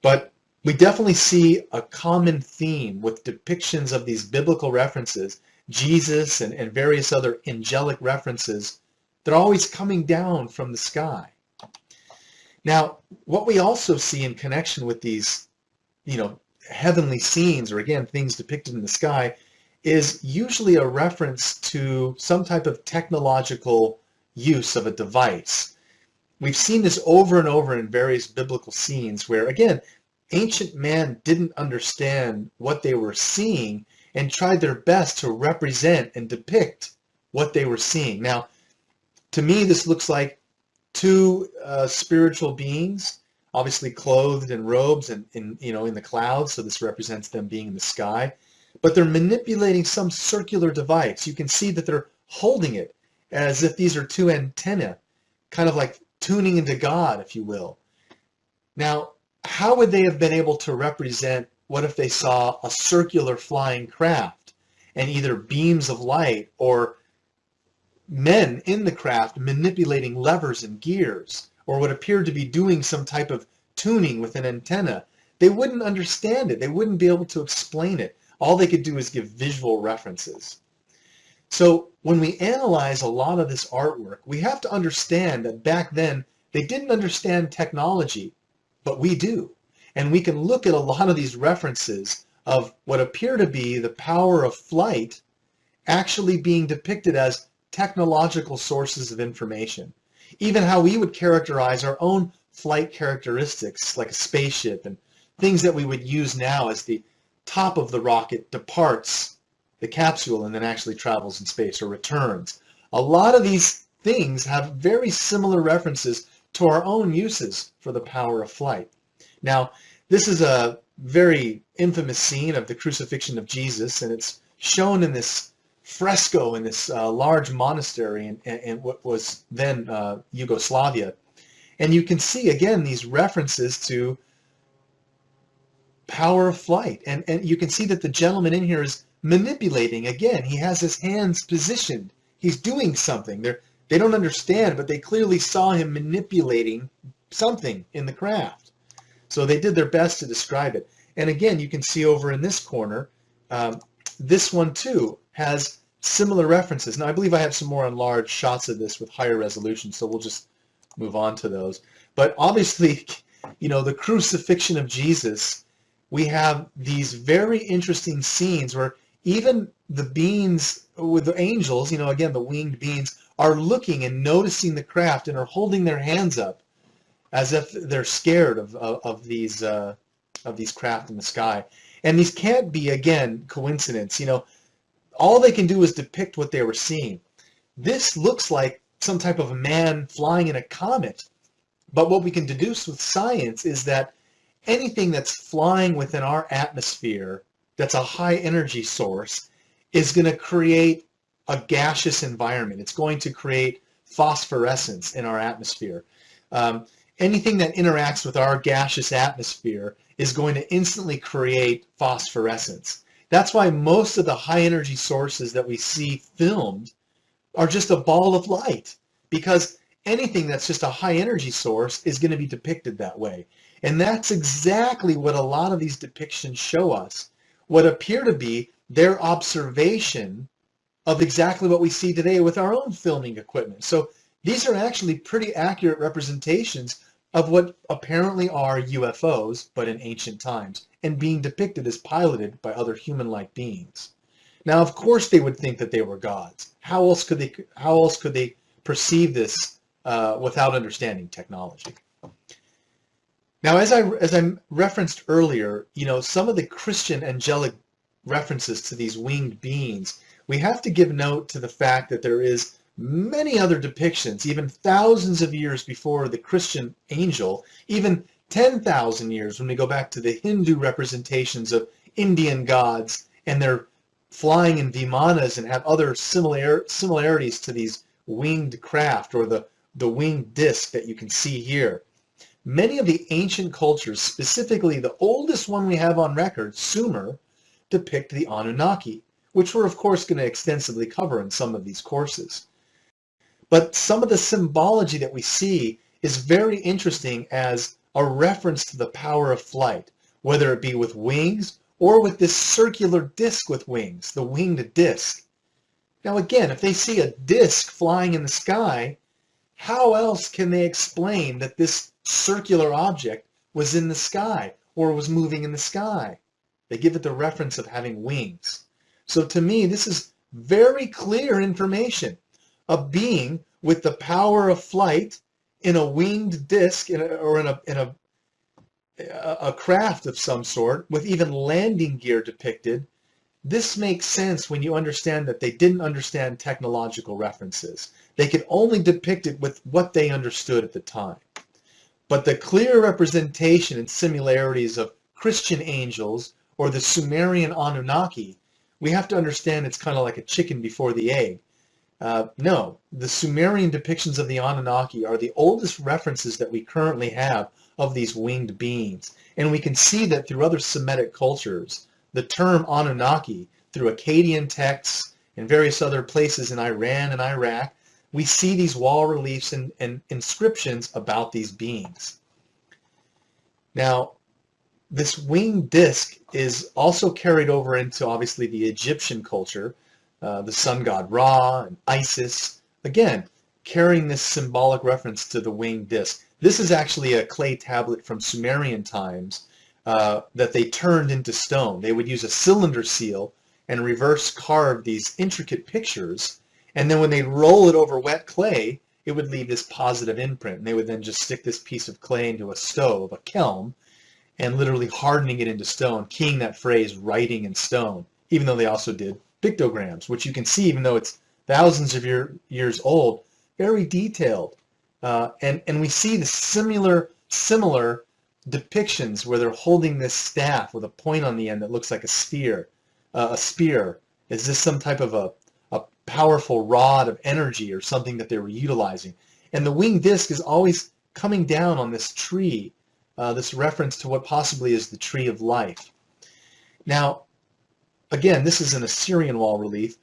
But we definitely see a common theme with depictions of these biblical references, Jesus and various other angelic references. They're always coming down from the sky. Now, what we also see in connection with these, heavenly scenes, or again, things depicted in the sky, is usually a reference to some type of technological use of a device. We've seen this over and over in various biblical scenes where, again, ancient man didn't understand what they were seeing and tried their best to represent and depict what they were seeing. Now, to me, this looks like two spiritual beings, obviously clothed in robes and in the clouds, so this represents them being in the sky. But they're manipulating some circular device. You can see that they're holding it as if these are two antennae, kind of like tuning into God, if you will. Now, how would they have been able to represent, what if they saw a circular flying craft and either beams of light or men in the craft manipulating levers and gears, or what appeared to be doing some type of tuning with an antenna? They wouldn't understand it. They wouldn't be able to explain it. All they could do is give visual references. So when we analyze a lot of this artwork, we have to understand that back then they didn't understand technology, but we do. And we can look at a lot of these references of what appear to be the power of flight actually being depicted as technological sources of information. Even how we would characterize our own flight characteristics, like a spaceship and things that we would use now as the top of the rocket departs the capsule and then actually travels in space or returns. A lot of these things have very similar references to our own uses for the power of flight. Now, this is a very infamous scene of the crucifixion of Jesus, and it's shown in this fresco in this large monastery in what was then Yugoslavia. And you can see, again, these references to power of flight. And you can see that the gentleman in here is manipulating. Again, he has his hands positioned. He's doing something. They don't understand, but they clearly saw him manipulating something in the craft. So they did their best to describe it. And again, you can see over in this corner, this one too has similar references. Now, I believe I have some more enlarged shots of this with higher resolution, so we'll just move on to those. But obviously, the crucifixion of Jesus, we have these very interesting scenes where even the beings with the angels, again, the winged beings, are looking and noticing the craft and are holding their hands up as if they're scared of these craft in the sky. And these can't be, again, coincidence. All they can do is depict what they were seeing. This looks like some type of a man flying in a comet. But what we can deduce with science is that anything that's flying within our atmosphere that's a high energy source is going to create a gaseous environment. It's going to create phosphorescence in our atmosphere. Anything that interacts with our gaseous atmosphere is going to instantly create phosphorescence. That's why most of the high energy sources that we see filmed are just a ball of light, because anything that's just a high energy source is going to be depicted that way. And that's exactly what a lot of these depictions show us, what appear to be their observation of exactly what we see today with our own filming equipment. So these are actually pretty accurate representations of what apparently are UFOs, but in ancient times, and being depicted as piloted by other human-like beings. Now, of course, they would think that they were gods. How else could they perceive this without understanding technology? Now, as I referenced earlier, some of the Christian angelic references to these winged beings, we have to give note to the fact that there is many other depictions, even thousands of years before the Christian angel, even 10,000 years when we go back to the Hindu representations of Indian gods and their flying in vimanas and have other similarities to these winged craft or the winged disc that you can see here. Many of the ancient cultures, specifically the oldest one we have on record, Sumer, depict the Anunnaki, which we're of course going to extensively cover in some of these courses. But some of the symbology that we see is very interesting as a reference to the power of flight, whether it be with wings or with this circular disc with wings, the winged disc. Now again, if they see a disc flying in the sky, how else can they explain that this circular object was in the sky or was moving in the sky? They give it the reference of having wings. So to me, this is very clear information. A being with the power of flight in a winged disc or in a craft of some sort with even landing gear depicted. This makes sense when you understand that they didn't understand technological references. They could only depict it with what they understood at the time. But the clear representation and similarities of Christian angels or the Sumerian Anunnaki, we have to understand it's kind of like a chicken before the egg. No, the Sumerian depictions of the Anunnaki are the oldest references that we currently have of these winged beings. And we can see that through other Semitic cultures, the term Anunnaki, through Akkadian texts and various other places in Iran and Iraq, we see these wall reliefs and inscriptions about these beings. Now, this winged disc is also carried over into, obviously, the Egyptian culture, the sun god Ra and Isis, again, carrying this symbolic reference to the winged disc. This is actually a clay tablet from Sumerian times that they turned into stone. They would use a cylinder seal and reverse carve these intricate pictures, and then when they roll it over wet clay, it would leave this positive imprint. And they would then just stick this piece of clay into a stove, a kiln, and literally hardening it into stone, keying that phrase, writing in stone, even though they also did pictograms, which you can see, even though it's thousands of years old, very detailed. And we see the similar depictions where they're holding this staff with a point on the end that looks like a spear. A spear. Is this some type of a powerful rod of energy or something that they were utilizing? And the winged disc is always coming down on this tree, this reference to what possibly is the tree of life. Now, again, this is an Assyrian wall relief.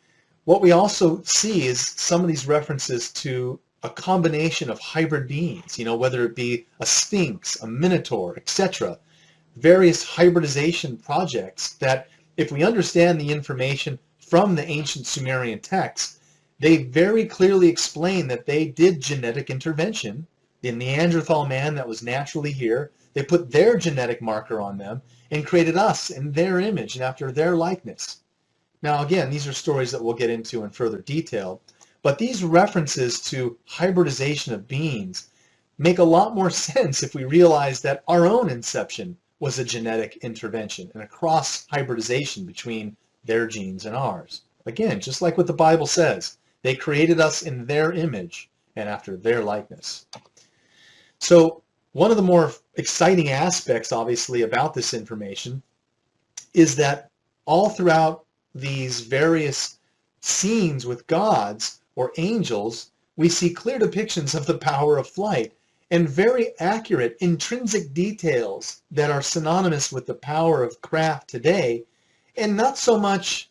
What we also see is some of these references to a combination of hybrid beings, whether it be a sphinx, a minotaur, etc. Various hybridization projects that, if we understand the information from the ancient Sumerian texts, they very clearly explain that they did genetic intervention. The Neanderthal man that was naturally here, they put their genetic marker on them and created us in their image and after their likeness. Now again, these are stories that we'll get into in further detail, But these references to hybridization of beings make a lot more sense if we realize that our own inception was a genetic intervention and a cross hybridization between their genes and ours. Again, just like what the Bible says, they created us in their image and after their likeness. So one of the more exciting aspects, obviously, about this information is that all throughout these various scenes with gods or angels, we see clear depictions of the power of flight and very accurate intrinsic details that are synonymous with the power of craft today, and not so much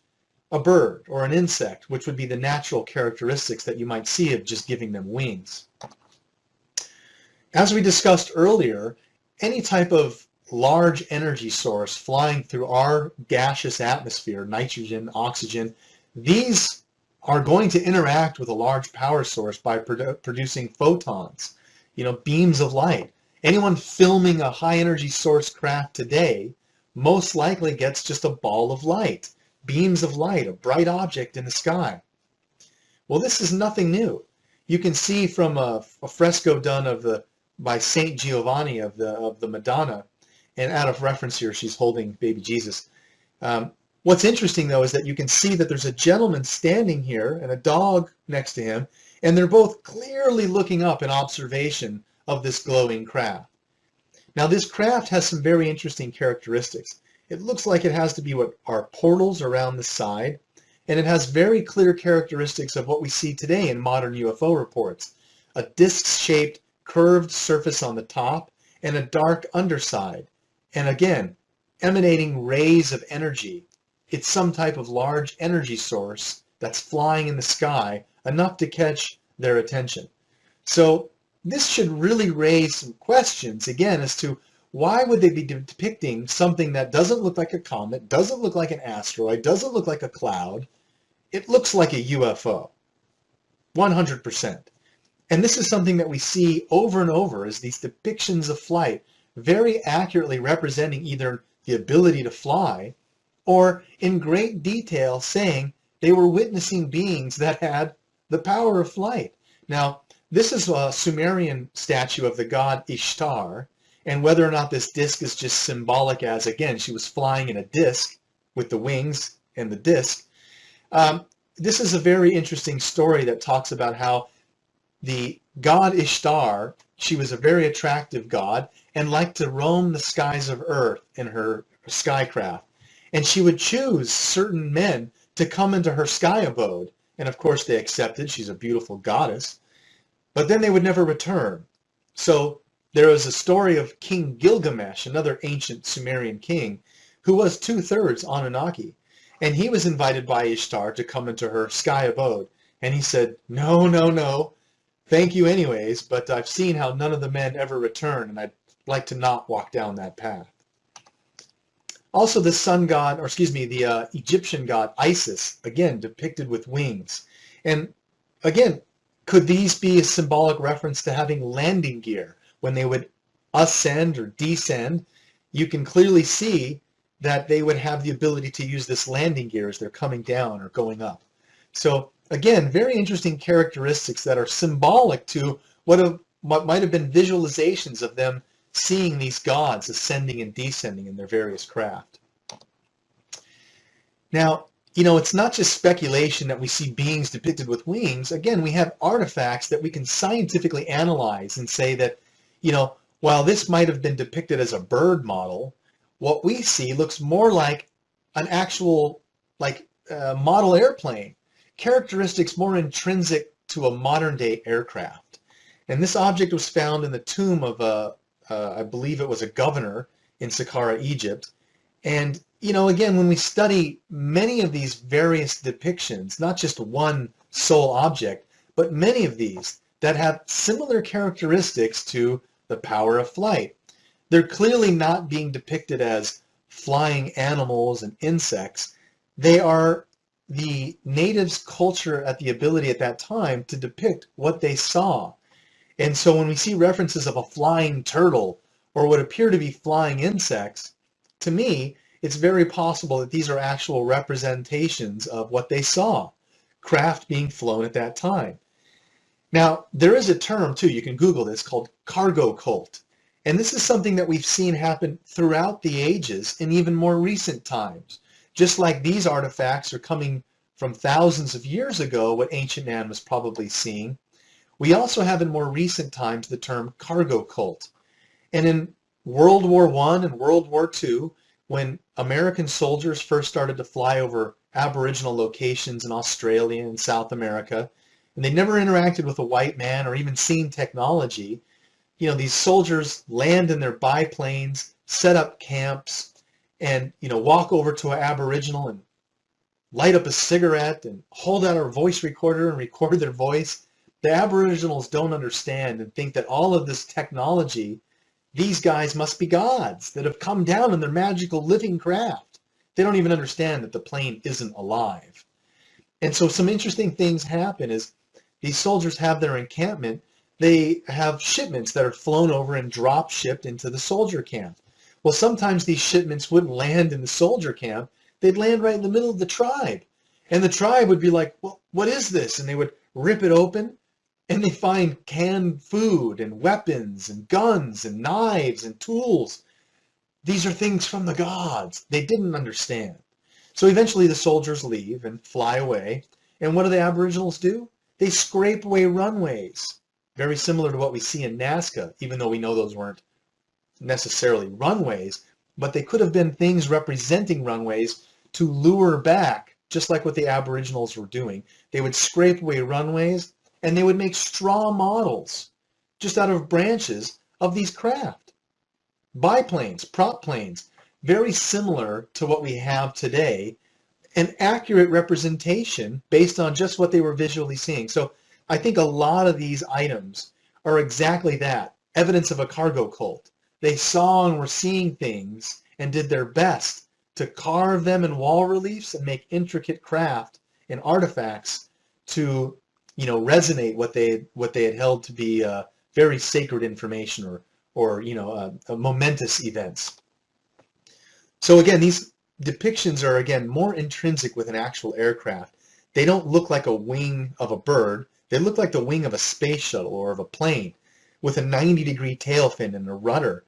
a bird or an insect, which would be the natural characteristics that you might see of just giving them wings. As we discussed earlier, any type of large energy source flying through our gaseous atmosphere, nitrogen, oxygen, these are going to interact with a large power source by producing photons, beams of light. Anyone filming a high energy source craft today most likely gets just a ball of light, beams of light, a bright object in the sky. Well, this is nothing new. You can see from a fresco done by Saint Giovanni of the Madonna, and out of reference here, she's holding baby Jesus. What's interesting, though, is that you can see that there's a gentleman standing here and a dog next to him, and they're both clearly looking up in observation of this glowing craft. Now, this craft has some very interesting characteristics. It looks like it has to be what are portals around the side, and it has very clear characteristics of what we see today in modern UFO reports. A disc-shaped curved surface on the top and a dark underside. And again, emanating rays of energy. It's some type of large energy source that's flying in the sky, enough to catch their attention. So this should really raise some questions, again, as to why would they be depicting something that doesn't look like a comet, doesn't look like an asteroid, doesn't look like a cloud. It looks like a UFO, 100%. And this is something that we see over and over, is these depictions of flight, very accurately representing either the ability to fly or in great detail saying they were witnessing beings that had the power of flight. Now, this is a Sumerian statue of the god Ishtar, and whether or not this disc is just symbolic as, again, she was flying in a disc with the wings and the disc. This is a very interesting story that talks about how the god Ishtar, she was a very attractive god and liked to roam the skies of Earth in her skycraft. And she would choose certain men to come into her sky abode. And of course they accepted. She's a beautiful goddess. But then they would never return. So there was a story of King Gilgamesh, another ancient Sumerian king, who was 2/3 Anunnaki. And he was invited by Ishtar to come into her sky abode. And he said, no, no, no. Thank you anyways, but I've seen how none of the men ever return, and I'd like to not walk down that path. Also, the sun god, or excuse me, the Egyptian god Isis, again, depicted with wings. And again, could these be a symbolic reference to having landing gear? When they would ascend or descend, you can clearly see that they would have the ability to use this landing gear as they're coming down or going up. So again, very interesting characteristics that are symbolic to what might have been visualizations of them seeing these gods ascending and descending in their various craft. Now, it's not just speculation that we see beings depicted with wings. Again, we have artifacts that we can scientifically analyze and say that, while this might have been depicted as a bird model, what we see looks more like an actual, model airplane. Characteristics more intrinsic to a modern-day aircraft. And this object was found in the tomb of I believe it was a governor in Saqqara, Egypt. And, again, when we study many of these various depictions, not just one sole object, but many of these that have similar characteristics to the power of flight, they're clearly not being depicted as flying animals and insects. They are the natives' culture at the ability at that time to depict what they saw. And so when we see references of a flying turtle or what appear to be flying insects, to me, it's very possible that these are actual representations of what they saw. craft being flown at that time. Now, there is a term, too, you can Google this, called cargo cult. And this is something that we've seen happen throughout the ages in even more recent times. Just like these artifacts are coming from thousands of years ago, what ancient man was probably seeing, we also have in more recent times the term cargo cult. And in World War I and World War II, when American soldiers first started to fly over Aboriginal locations in Australia and South America, and they never interacted with a white man or even seen technology, these soldiers land in their biplanes, set up camps, and, walk over to an Aboriginal and light up a cigarette and hold out a voice recorder and record their voice. The Aboriginals don't understand and think that all of this technology, these guys must be gods that have come down in their magical living craft. They don't even understand that the plane isn't alive. And so some interesting things happen is these soldiers have their encampment. They have shipments that are flown over and drop shipped into the soldier camp. Well, sometimes these shipments wouldn't land in the soldier camp. They'd land right in the middle of the tribe. And the tribe would be like, well, what is this? And they would rip it open, and they find canned food and weapons and guns and knives and tools. These are things from the gods. They didn't understand. So eventually the soldiers leave and fly away. And what do the Aboriginals do? They scrape away runways. Very similar to what we see in Nazca, even though we know those weren't necessarily runways, but they could have been things representing runways to lure back, just like what the Aboriginals were doing. They would scrape away runways, and they would make straw models just out of branches of these craft. Biplanes, prop planes, very similar to what we have today, an accurate representation based on just what they were visually seeing. So I think a lot of these items are exactly that, evidence of a cargo cult. They saw and were seeing things and did their best to carve them in wall reliefs and make intricate craft and artifacts to, resonate what they had held to be very sacred information or momentous events. So again, these depictions are again more intrinsic with an actual aircraft. They don't look like a wing of a bird. They look like the wing of a space shuttle or of a plane with a 90-degree tail fin and a rudder.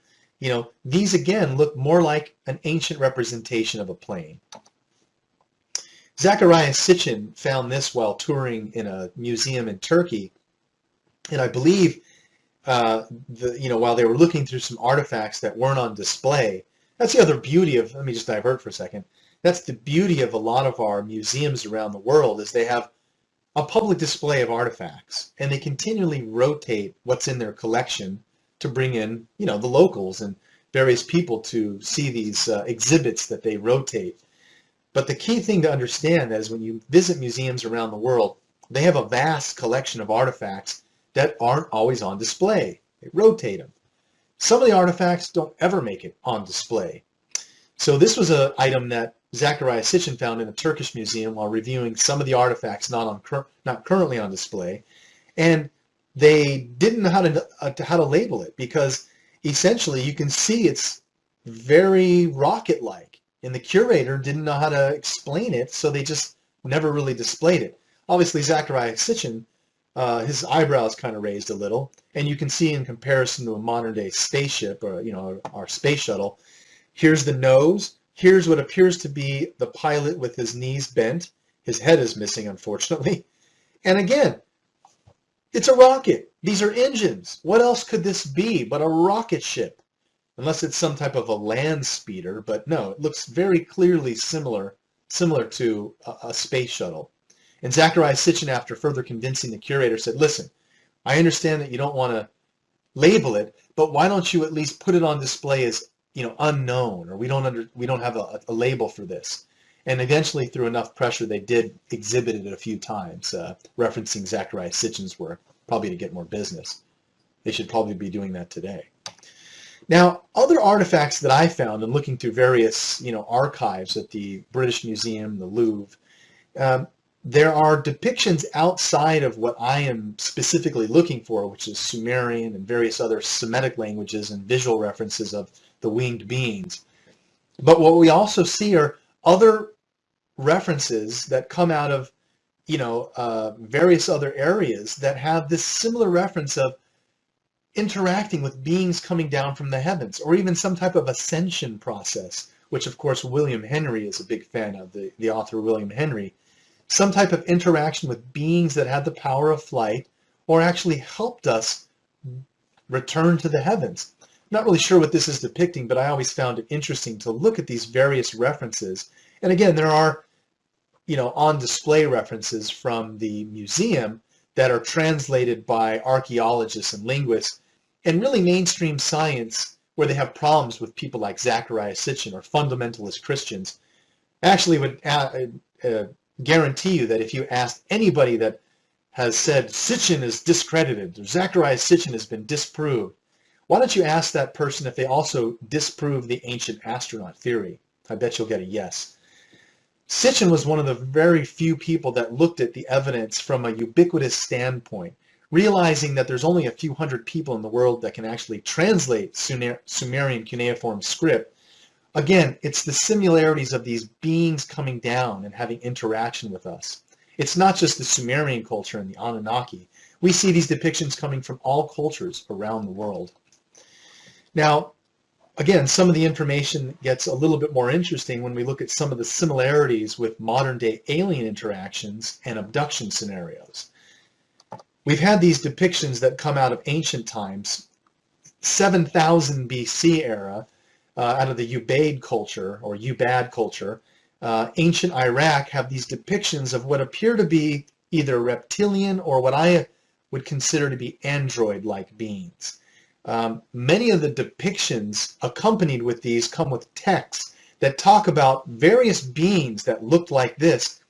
These again look more like an ancient representation of a plane. Zecharia Sitchin found this while touring in a museum in Turkey, and I believe while they were looking through some artifacts that weren't on display. That's the other beauty of, let me just divert for a second. That's the beauty of a lot of our museums around the world is they have a public display of artifacts, and they continually rotate what's in their collection to bring in, the locals and various people to see these exhibits that they rotate. But the key thing to understand is when you visit museums around the world, they have a vast collection of artifacts that aren't always on display. They rotate them. Some of the artifacts don't ever make it on display. So this was an item that Zecharia Sitchin found in a Turkish museum while reviewing some of the artifacts not currently on display, and they didn't know how to label it because essentially you can see it's very rocket-like, and the curator didn't know how to explain it, so they just never really displayed it. Obviously, Zecharia Sitchin, his eyebrows kind of raised a little, and you can see in comparison to a modern-day spaceship or our space shuttle, here's the nose. Here's what appears to be the pilot with his knees bent. His head is missing, unfortunately. And again, it's a rocket. These are engines. What else could this be but a rocket ship? Unless it's some type of a land speeder, but no, it looks very clearly similar to a space shuttle. And Zecharia Sitchin, after further convincing the curator, said, listen, I understand that you don't want to label it, but why don't you at least put it on display as unknown, or we don't have a label for this. And eventually, through enough pressure, they did exhibit it a few times, referencing Zecharia Sitchin's work, probably to get more business. They should probably be doing that today. Now, other artifacts that I found in looking through various, archives at the British Museum, the Louvre, there are depictions outside of what I am specifically looking for, which is Sumerian and various other Semitic languages and visual references of the winged beings. But what we also see are other references that come out of various other areas that have this similar reference of interacting with beings coming down from the heavens, or even some type of ascension process, which of course William Henry is a big fan of, the author William Henry. Some type of interaction with beings that had the power of flight, or actually helped us return to the heavens. I'm not really sure what this is depicting, but I always found it interesting to look at these various references. And again, there are, on display references from the museum that are translated by archaeologists and linguists, and really mainstream science, where they have problems with people like Zecharia Sitchin or fundamentalist Christians. I actually would guarantee you that if you asked anybody that has said Sitchin is discredited or Zecharia Sitchin has been disproved, why don't you ask that person if they also disprove the ancient astronaut theory? I bet you'll get a yes. Sitchin was one of the very few people that looked at the evidence from a ubiquitous standpoint, realizing that there's only a few hundred people in the world that can actually translate Sumerian cuneiform script. Again, it's the similarities of these beings coming down and having interaction with us. It's not just the Sumerian culture and the Anunnaki. We see these depictions coming from all cultures around the world. Now, again, some of the information gets a little bit more interesting when we look at some of the similarities with modern-day alien interactions and abduction scenarios. We've had these depictions that come out of ancient times, 7000 BC era, out of the Ubaid culture or Ubad culture. Ancient Iraq have these depictions of what appear to be either reptilian or what I would consider to be android-like beings. Many of the depictions accompanied with these come with texts that talk about various beings that looked like this.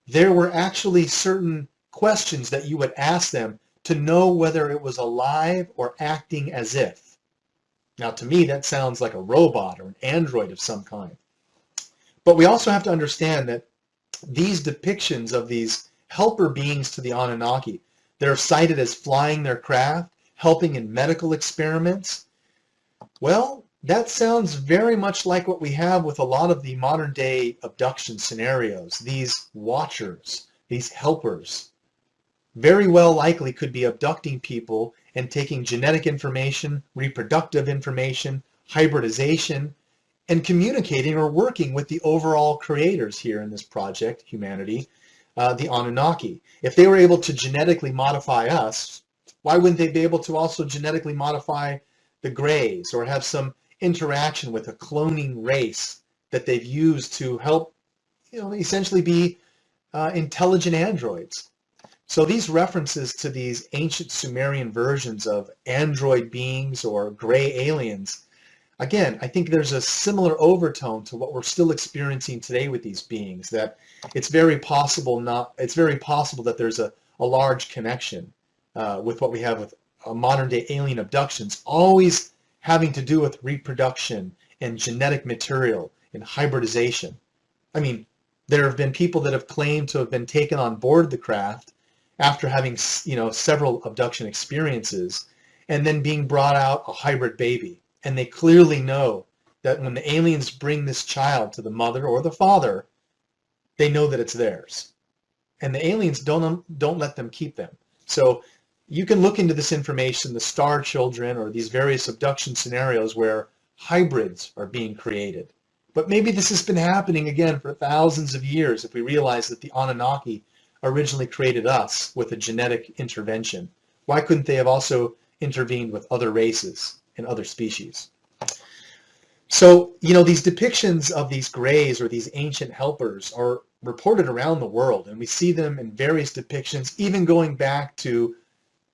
There were actually certain questions that you would ask them to know whether it was alive or acting as if. Now, to me, that sounds like a robot or an android of some kind. But we also have to understand that these depictions of these helper beings to the Anunnaki, they're cited as flying their craft, helping in medical experiments. Well, that sounds very much like what we have with a lot of the modern day abduction scenarios. These watchers, these helpers, very well likely could be abducting people and taking genetic information, reproductive information, hybridization, and communicating or working with the overall creators here in this project, humanity, the Anunnaki. If they were able to genetically modify us, why wouldn't they be able to also genetically modify the Greys or have some interaction with a cloning race that they've used to help, essentially be intelligent androids? So these references to these ancient Sumerian versions of android beings or gray aliens, again, I think there's a similar overtone to what we're still experiencing today with these beings, that it's very possible that there's a large connection with what we have with modern day alien abductions, always having to do with reproduction and genetic material and hybridization. I mean, there have been people that have claimed to have been taken on board the craft after having, several abduction experiences, and then being brought out a hybrid baby. And they clearly know that when the aliens bring this child to the mother or the father, they know that it's theirs. And the aliens don't let them keep them. So you can look into this information, the star children or these various abduction scenarios where hybrids are being created. But maybe this has been happening again for thousands of years if we realize that the Anunnaki originally created us with a genetic intervention. Why couldn't they have also intervened with other races and other species? So, these depictions of these greys or these ancient helpers are reported around the world, and we see them in various depictions, even going back to,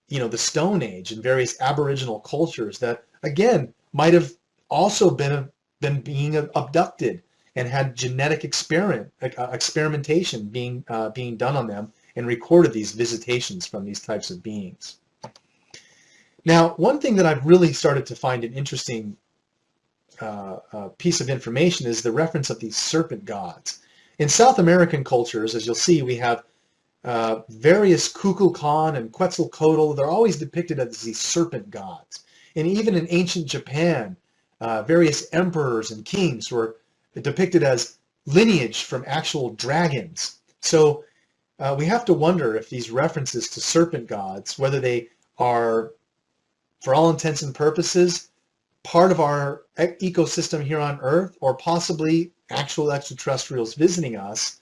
the Stone Age and various Aboriginal cultures that, again, might have also been being abducted and had genetic experimentation being done on them, and recorded these visitations from these types of beings. Now, one thing that I've really started to find an interesting piece of information is the reference of these serpent gods. In South American cultures, as you'll see, we have various Kukulkan and Quetzalcoatl. They're always depicted as these serpent gods. And even in ancient Japan, various emperors and kings were depicted as lineage from actual dragons. So we have to wonder if these references to serpent gods, whether they are, for all intents and purposes, part of our ecosystem here on Earth, or possibly actual extraterrestrials visiting us,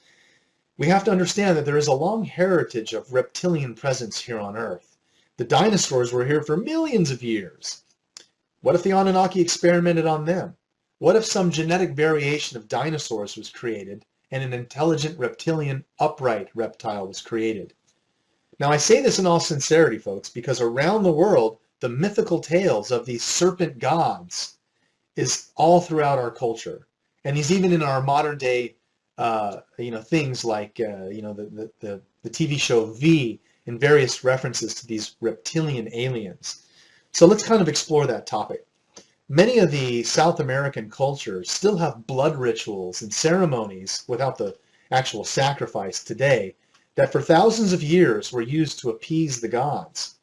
we have to understand that there is a long heritage of reptilian presence here on Earth. The dinosaurs were here for millions of years. What if the Anunnaki experimented on them? What if some genetic variation of dinosaurs was created and an intelligent reptilian upright reptile was created? Now, I say this in all sincerity, folks, because around the world, the mythical tales of these serpent gods is all throughout our culture. And he's even in our modern day, things like, the TV show V and various references to these reptilian aliens. So let's kind of explore that topic. Many of the South American cultures still have blood rituals and ceremonies without the actual sacrifice today that for thousands of years were used to appease the gods.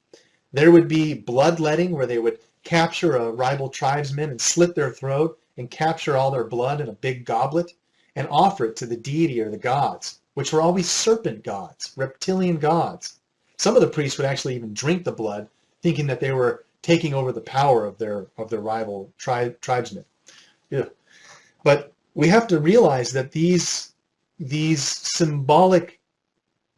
There would be bloodletting, where they would capture a rival tribesman and slit their throat and capture all their blood in a big goblet and offer it to the deity or the gods, which were always serpent gods, reptilian gods. Some of the priests would actually even drink the blood, thinking that they were taking over the power of their rival tribesmen. Yeah. But we have to realize that these symbolic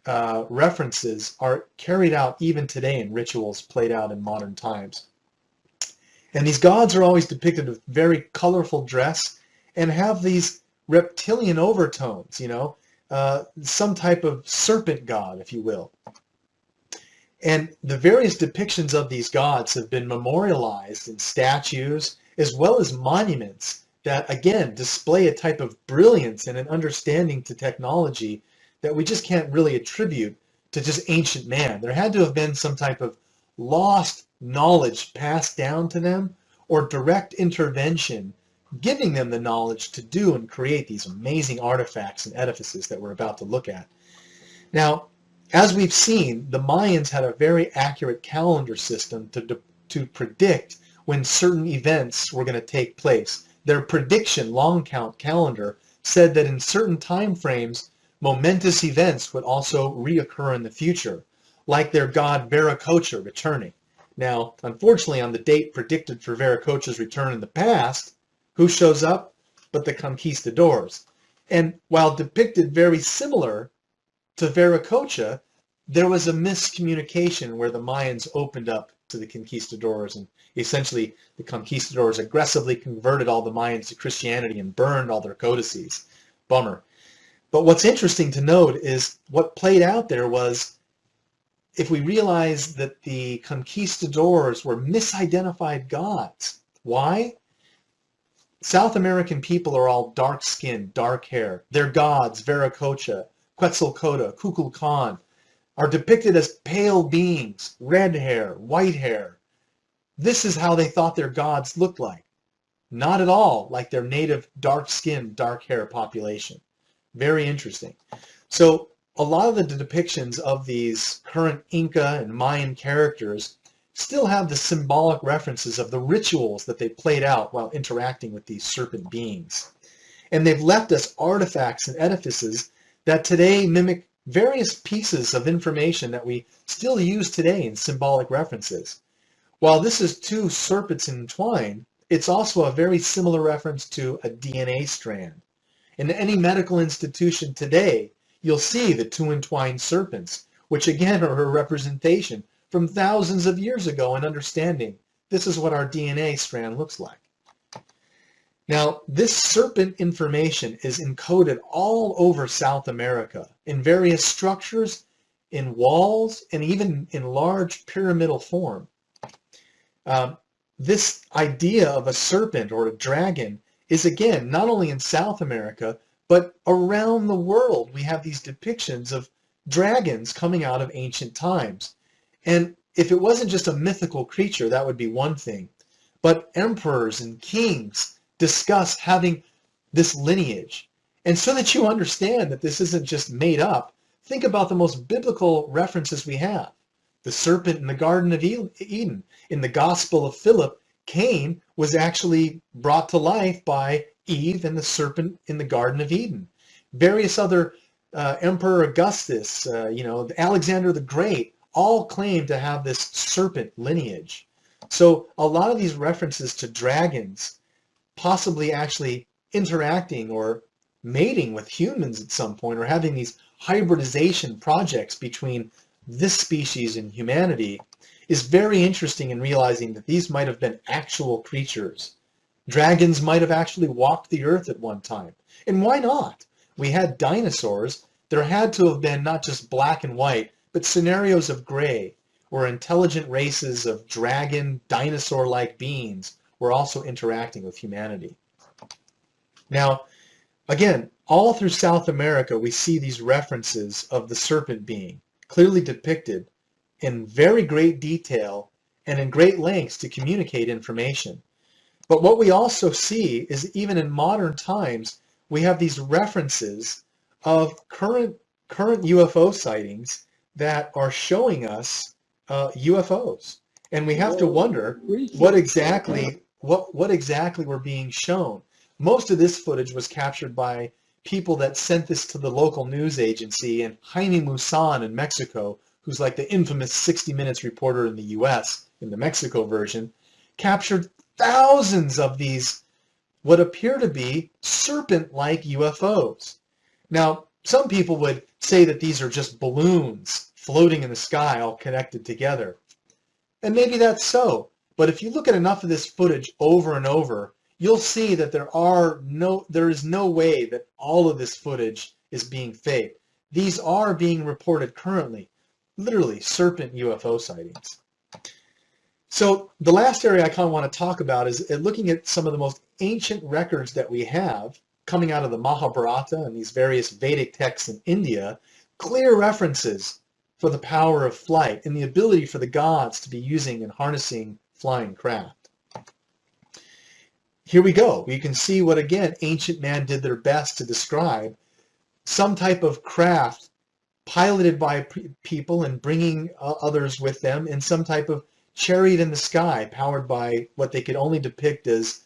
references are carried out even today in rituals played out in modern times. And these gods are always depicted with very colorful dress and have these reptilian overtones, some type of serpent god, if you will. And the various depictions of these gods have been memorialized in statues as well as monuments that, again, display a type of brilliance and an understanding to technology that we just can't really attribute to just ancient man. There had to have been some type of lost knowledge passed down to them, or direct intervention giving them the knowledge to do and create these amazing artifacts and edifices that we're about to look at. Now, as we've seen, the Mayans had a very accurate calendar system to predict when certain events were going to take place. Their prediction long count calendar said that in certain time frames, momentous events would also reoccur in the future, like their god Viracocha returning. Now, unfortunately, on the date predicted for Viracocha's return in the past, who shows up but the conquistadors? And while depicted very similar to Viracocha, there was a miscommunication where the Mayans opened up to the conquistadors, and essentially the conquistadors aggressively converted all the Mayans to Christianity and burned all their codices. Bummer. But what's interesting to note is what played out there was, if we realize that the conquistadors were misidentified gods. Why? South American people are all dark-skinned, dark hair. Their gods, Viracocha, Quetzalcoatl, Kukulkan, are depicted as pale beings, red hair, white hair. This is how they thought their gods looked like. Not at all like their native dark-skinned, dark-hair population. Very interesting. So a lot of the depictions of these current Inca and Mayan characters still have the symbolic references of the rituals that they played out while interacting with these serpent beings. And they've left us artifacts and edifices that today mimic various pieces of information that we still use today in symbolic references. While this is two serpents entwined, it's also a very similar reference to a DNA strand. In any medical institution today, you'll see the two entwined serpents, which again are a representation from thousands of years ago in understanding this is what our DNA strand looks like. Now, this serpent information is encoded all over South America in various structures, in walls, and even in large pyramidal form. This idea of a serpent or a dragon is, again, not only in South America, but around the world. We have these depictions of dragons coming out of ancient times. And if it wasn't just a mythical creature, that would be one thing. But emperors and kings discuss having this lineage. And so that you understand that this isn't just made up, think about the most biblical references we have. The serpent in the Garden of Eden. In the Gospel of Philip, Cain was actually brought to life by Eve and the serpent in the Garden of Eden. Various other Emperor Augustus, Alexander the Great, all claim to have this serpent lineage. So a lot of these references to dragons possibly actually interacting or mating with humans at some point, or having these hybridization projects between this species and humanity, is very interesting in realizing that these might have been actual creatures. Dragons might have actually walked the earth at one time. And why not? We had dinosaurs. There had to have been not just black and white, but scenarios of gray, where intelligent races of dragon, dinosaur-like beings were also interacting with humanity. Now, again, all through South America, we see these references of the serpent being clearly depicted in very great detail and in great lengths to communicate information. But what we also see is even in modern times, we have these references of current UFO sightings that are showing us UFOs. And we have to wonder what exactly we're being shown. Most of this footage was captured by people that sent this to the local news agency, and Jaime Maussan in Mexico, who's like the infamous 60 Minutes reporter in the US in the Mexico version, captured thousands of these what appear to be serpent-like UFOs. Now, some people would say that these are just balloons floating in the sky all connected together. And maybe that's so. But if you look at enough of this footage over and over, you'll see that there is no way that all of this footage is being faked. These are being reported currently, literally serpent UFO sightings. So the last area I kind of want to talk about is looking at some of the most ancient records that we have coming out of the Mahabharata and these various Vedic texts in India, clear references for the power of flight and the ability for the gods to be using and harnessing flying craft. Here we go. You can see what, again, ancient man did their best to describe some type of craft piloted by people and bringing others with them in some type of chariot in the sky, powered by what they could only depict as,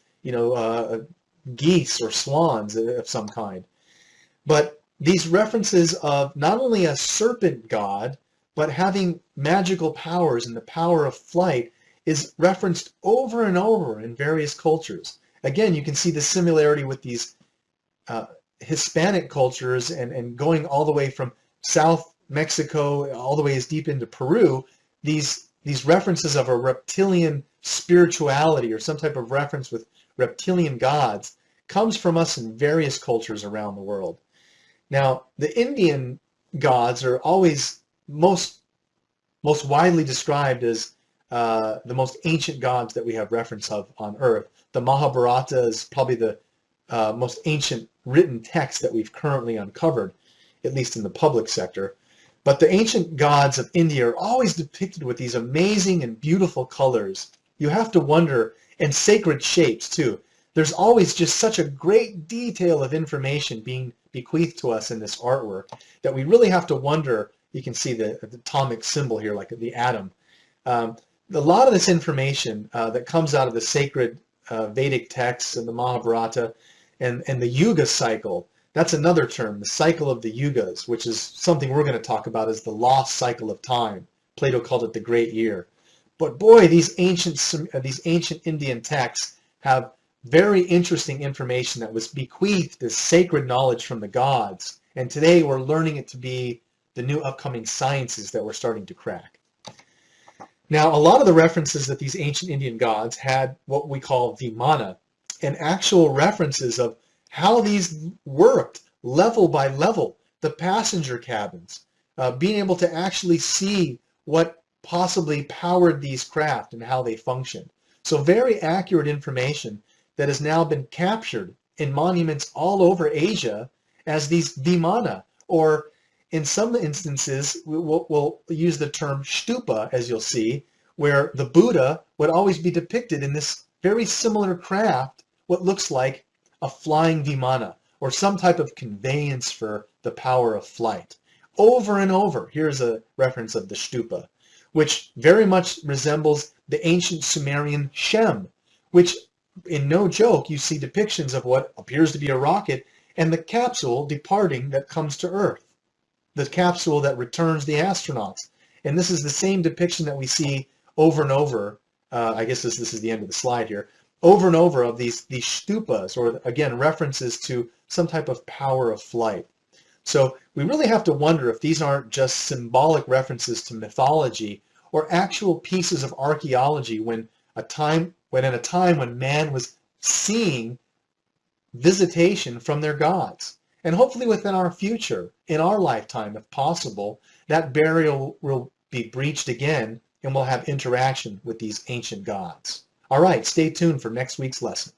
geese or swans of some kind. But these references of not only a serpent god, but having magical powers and the power of flight is referenced over and over in various cultures. Again, you can see the similarity with these Hispanic cultures and going all the way from South Mexico all the way as deep into Peru, these references of a reptilian spirituality or some type of reference with reptilian gods comes from us in various cultures around the world. Now, the Indian gods are always most widely described as the most ancient gods that we have reference of on Earth. The Mahabharata is probably the most ancient written text that we've currently uncovered, at least in the public sector. But the ancient gods of India are always depicted with these amazing and beautiful colors. You have to wonder, and sacred shapes too. There's always just such a great detail of information being bequeathed to us in this artwork that we really have to wonder. You can see the atomic symbol here, like the atom. A lot of this information that comes out of the sacred Vedic texts and the Mahabharata and the Yuga cycle, that's another term, the cycle of the Yugas, which is something we're going to talk about as the lost cycle of time. Plato called it the Great Year. But boy, these ancient Indian texts have very interesting information that was bequeathed as sacred knowledge from the gods. And today we're learning it to be the new upcoming sciences that we're starting to crack. Now, a lot of the references that these ancient Indian gods had what we call vimana, and actual references of how these worked level by level, the passenger cabins, being able to actually see what possibly powered these craft and how they functioned. So very accurate information that has now been captured in monuments all over Asia as these vimana, or in some instances, we'll use the term stupa, as you'll see, where the Buddha would always be depicted in this very similar craft, what looks like a flying vimana, or some type of conveyance for the power of flight. Over and over, here's a reference of the stupa, which very much resembles the ancient Sumerian Shem, which, in no joke, you see depictions of what appears to be a rocket and the capsule departing that comes to Earth. the capsule that returns the astronauts. And this is the same depiction that we see over and over. I guess this is the end of the slide here. Over and over of these stupas, or again, references to some type of power of flight. So we really have to wonder if these aren't just symbolic references to mythology or actual pieces of archaeology when in a time when man was seeing visitation from their gods. And hopefully within our future, in our lifetime, if possible, that barrier will be breached again and we'll have interaction with these ancient gods. All right, stay tuned for next week's lesson.